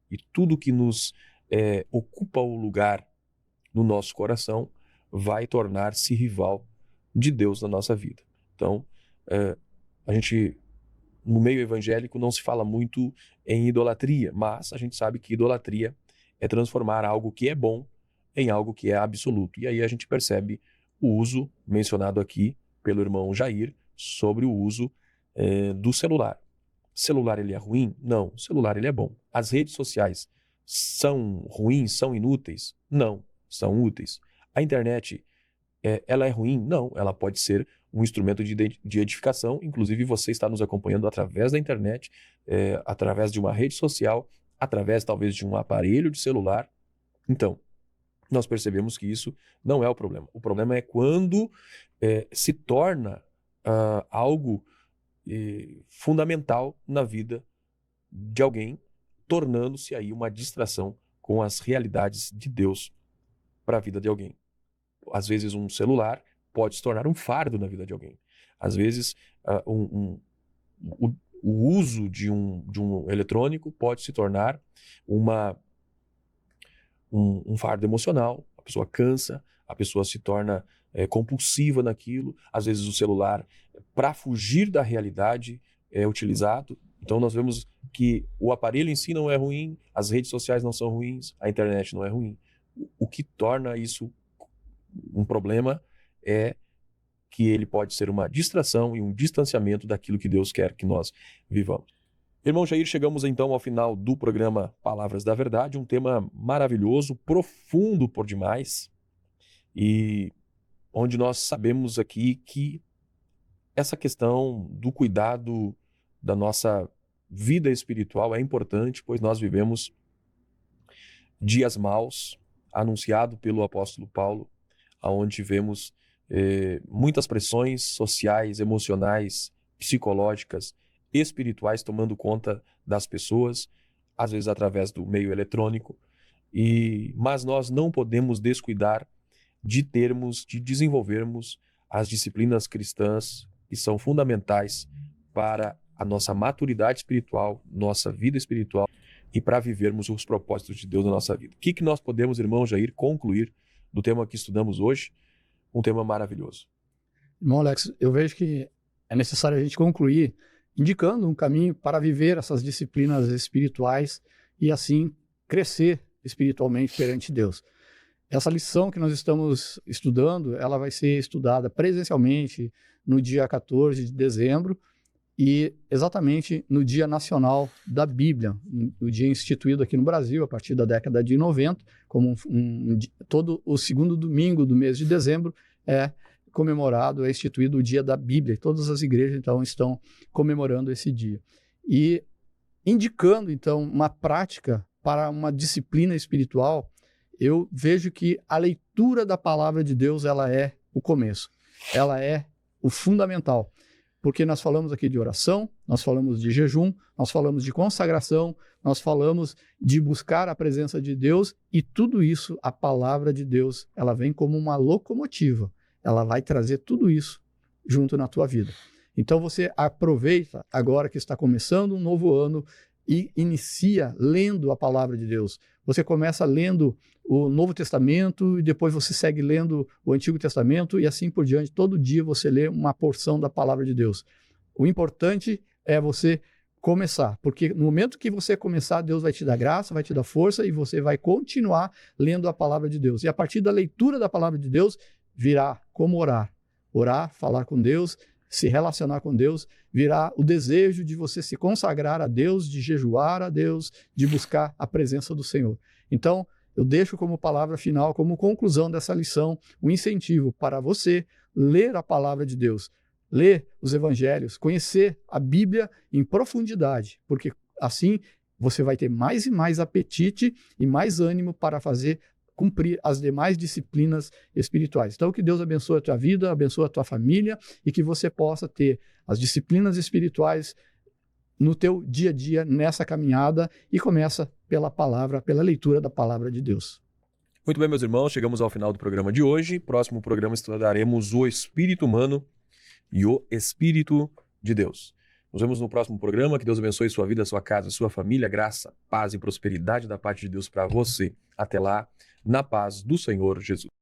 E tudo que nos ocupa o lugar no nosso coração vai tornar-se rival de Deus na nossa vida. Então, a gente, no meio evangélico, não se fala muito em idolatria, mas a gente sabe que idolatria é transformar algo que é bom em algo que é absoluto. E aí a gente percebe o uso mencionado aqui pelo irmão Jair sobre o uso do celular. Celular ele é ruim? Não. Celular ele é bom. As redes sociais são ruins? São inúteis? Não. São úteis. A internet, ela é ruim? Não. Ela pode ser um instrumento de edificação. Inclusive você está nos acompanhando através da internet, através de uma rede social, através talvez de um aparelho de celular. Então, nós percebemos que isso não é o problema. O problema é quando se torna algo fundamental na vida de alguém, tornando-se aí uma distração com as realidades de Deus para a vida de alguém. Às vezes um celular pode se tornar um fardo na vida de alguém. Às vezes o uso de um eletrônico pode se tornar um fardo emocional. A pessoa cansa, a pessoa se torna compulsiva naquilo. Às vezes o celular, para fugir da realidade, é utilizado. Então nós vemos que o aparelho em si não é ruim, as redes sociais não são ruins, a internet não é ruim. O que torna isso um problema é que ele pode ser uma distração e um distanciamento daquilo que Deus quer que nós vivamos. Irmão Jair, chegamos então ao final do programa Palavras da Verdade, um tema maravilhoso, profundo por demais, e onde nós sabemos aqui que essa questão do cuidado da nossa vida espiritual é importante, pois nós vivemos dias maus, anunciado pelo apóstolo Paulo, onde vemos muitas pressões sociais, emocionais, psicológicas, espirituais tomando conta das pessoas, às vezes através do meio eletrônico, mas nós não podemos descuidar de desenvolvermos as disciplinas cristãs que são fundamentais para a nossa maturidade espiritual, nossa vida espiritual e para vivermos os propósitos de Deus na nossa vida. O que nós podemos, irmão Jair, concluir do tema que estudamos hoje? Um tema maravilhoso. Irmão Alex, eu vejo que é necessário a gente concluir indicando um caminho para viver essas disciplinas espirituais e assim crescer espiritualmente perante Deus. Essa lição que nós estamos estudando, ela vai ser estudada presencialmente no dia 14 de dezembro e exatamente no Dia Nacional da Bíblia, o dia instituído aqui no Brasil a partir da década de 90, como todo o segundo domingo do mês de dezembro é comemorado, é instituído o Dia da Bíblia. Todas as igrejas, então, estão comemorando esse dia. E indicando, então, uma prática para uma disciplina espiritual, eu vejo que a leitura da palavra de Deus, ela é o começo. Ela é o fundamental. Porque nós falamos aqui de oração, nós falamos de jejum, nós falamos de consagração, nós falamos de buscar a presença de Deus e tudo isso, a palavra de Deus, ela vem como uma locomotiva. Ela vai trazer tudo isso junto na tua vida. Então você aproveita agora que está começando um novo ano e inicia lendo a palavra de Deus. Você começa lendo o Novo Testamento e depois você segue lendo o Antigo Testamento e assim por diante. Todo dia você lê uma porção da palavra de Deus. O importante é você começar, porque no momento que você começar, Deus vai te dar graça, vai te dar força e você vai continuar lendo a palavra de Deus. E a partir da leitura da palavra de Deus, virá como orar. Orar, falar com Deus, se relacionar com Deus, virá o desejo de você se consagrar a Deus, de jejuar a Deus, de buscar a presença do Senhor. Então, eu deixo como palavra final, como conclusão dessa lição, um incentivo para você ler a palavra de Deus, ler os evangelhos, conhecer a Bíblia em profundidade, porque assim você vai ter mais e mais apetite e mais ânimo para fazer cumprir as demais disciplinas espirituais. Então, que Deus abençoe a tua vida, abençoe a tua família e que você possa ter as disciplinas espirituais no teu dia a dia, nessa caminhada, e começa pela palavra, pela leitura da palavra de Deus. Muito bem, meus irmãos, chegamos ao final do programa de hoje. Próximo programa estudaremos o espírito humano e o Espírito de Deus. Nos vemos no próximo programa. Que Deus abençoe sua vida, sua casa, sua família. Graça, paz e prosperidade da parte de Deus para você. Até lá, na paz do Senhor Jesus.